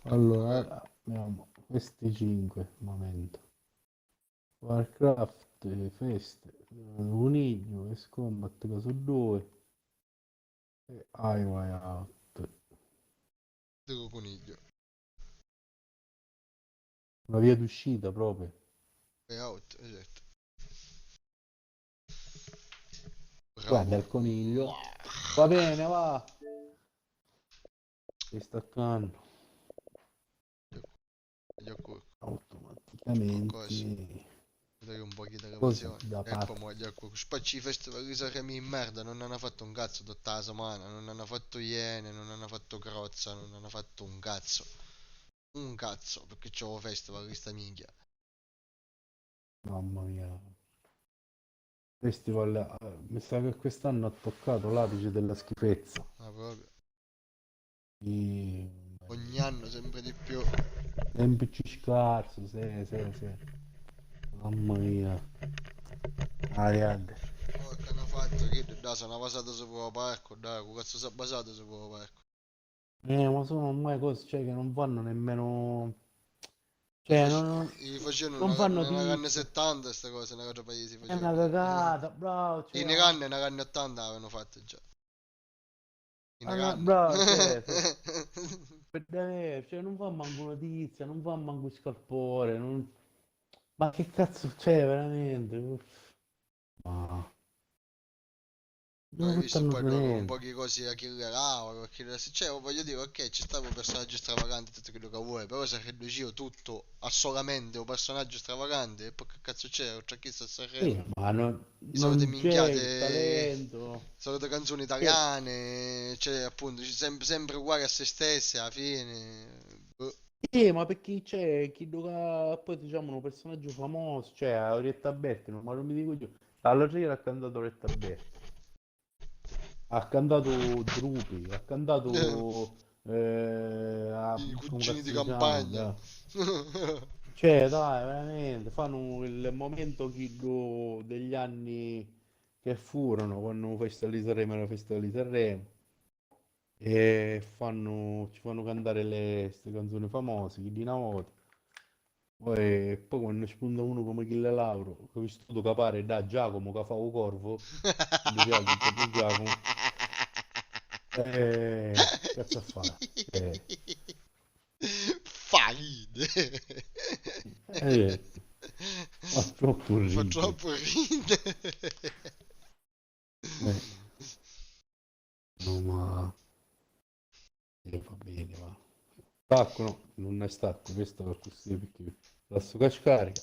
Allora, abbiamo questi 5 al momento. Warcraft, feste, coniglio, Ace Combat, caso 2 e Highway Out.
Dello coniglio.
Una via d'uscita proprio.
Way out, esatto.
Guarda il coniglio. Va bene, va. stai staccando automaticamente.
Dai un po' di
Così
televisione.
da
Ecco,
parte.
mo, ecco, spacci i festival di Sanremo in merda, non hanno fatto un cazzo tutta la settimana, non hanno fatto Iene, non hanno fatto Crozza, non hanno fatto un cazzo. Un cazzo, perché c'ho festival di sta minchia.
Mamma mia. Festival, mi sa che quest'anno ha toccato l'apice della schifezza.
Ma proprio.
I-
Ogni anno sempre di più.
Sempre più scarso, sì. Mamma mia. Ariad.
Oh, che hanno fatto? Che da sono basato su Pro Parco, dai, che cazzo si è basato su Pro Parco?
Ma sono ormai cose, cioè, che non vanno nemmeno.
Gli,
Cioè,
face- gli facevano
non fanno
nella canne
pizza.
70 queste cose, nella altro paese
È una
facevano.
cagata, bravo. Cioè,
In canne, nella canne 80 avevano fatto già. In canne.
bravo, cioè, per davvero, cioè, non fa manco notizia, non fa manco scalpore. Ma che cazzo c'è veramente? Ma
Non
non
hai visto
buttano
poi
su
loro un
niente.
po' di cose a Killer Hour, cioè voglio dire, ok, ci stava un personaggio stravagante, tutto quello che vuoi, però se riduci tutto a solamente un personaggio stravagante, e poi che cazzo c'è chi sta a Sanremo?
Ma
Di solite
non c'è il
minchiate,
talento.
solite canzoni
Che-
italiane, cioè appunto, sempre uguali a se stesse alla fine. Boh.
Ma perché c'è chi gioca poi diciamo un personaggio famoso, cioè a Orietta Berti, ma non mi dico io. Allora ieri ha cantato Orietta Berti, ha cantato Drupi, ha cantato
I
come
cugini di
cazzo si chiama?
campagna.
Cioè, dai, veramente, fanno il momento Kiddo degli anni che furono, quando Festival di Sanremo era Festival di Sanremo, e ci fanno cantare queste canzoni famose, chi di una volta. Poi quando spunta uno come Achille Lauro, che ho visto capare da Giacomo che fa un corvo, mi piace il corvo Giacomo, cazzo a fare?
Fagide.
Eh, fa troppo
Fa
ridere.
troppo ridere.
Eh, no, ma va bene, va. Stacco, no, non è stacco, questo è così perché la sto scarica.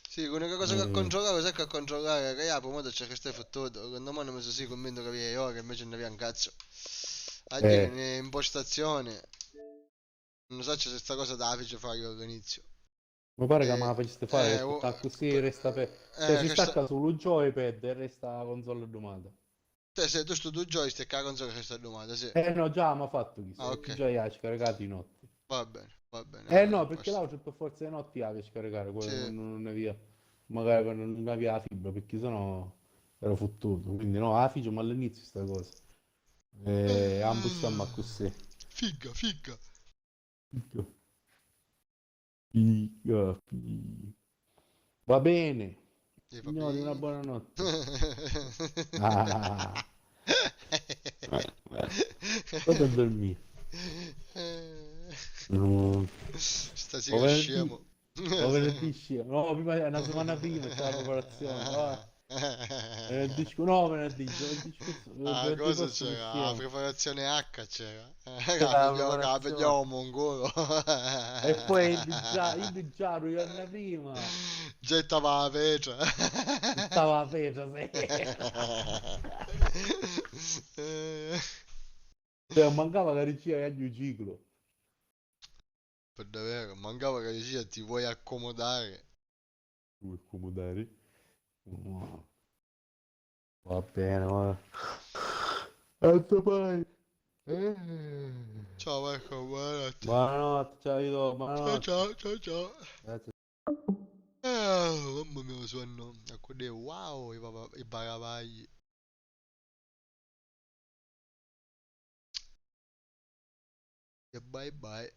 Sì, l'unica cosa che controllare, sai che a controllare che poi mo c'è che stai fottuto, quando mi hanno messo sì convinto che avevi ora, invece non avevi un cazzo. A dire
Eh,
in impostazione, non so se sta cosa da fece fare io all'inizio.
mi pare che me
Eh,
la faceste fare
eh,
che
oh,
sta così, resta cioè si
che sta...
stacca solo il joypad e resta la console domanda.
Se tu stu due joystick, la console che sta domanda, sì.
No, già mi ha fatto
Ah,
chissà,
ok,
e già ha scaricato i notti.
va bene, allora,
No,
a
perché
posto.
là c'è per forza di notti la devi scaricare,
Sì.
quando non ne via, magari quando non ne via la fibra, perché sennò ero fottuto. Quindi no, la fece ma all'inizio sta cosa. Ambustiamo così.
Figa, figa.
Figa, figa. Va bene,
Sì, va
signori, una
bene.
buona notte. Ah, vado a dormire. No.
Stasera
O venerdì,
scemo.
o venerdì scemo. No, prima, una settimana prima c'è la preparazione. No, venerdì scorso,
Ah,
venerdì
cosa
prossimo
c'era? La
scemo.
preparazione H c'era.
C'è la
Che la
preparazione.
pigliamo mongolo.
E poi il giallo il giorno prima.
Gettava la pietra.
Stava peso, sì. Cioè, mancava la regia e agli ciclo.
Per davvero, mancava che regia, ti vuoi accomodare.
Vuoi accomodare? No. Va bene, va. A domani.
Ciao Marco, buonanotte.
Buonanotte, ciao Vito,
Ciao
buonanotte.
ciao.
Grazie.
Mamma mia, sonno. Ecco dei wow, i paravagli. E bye bye.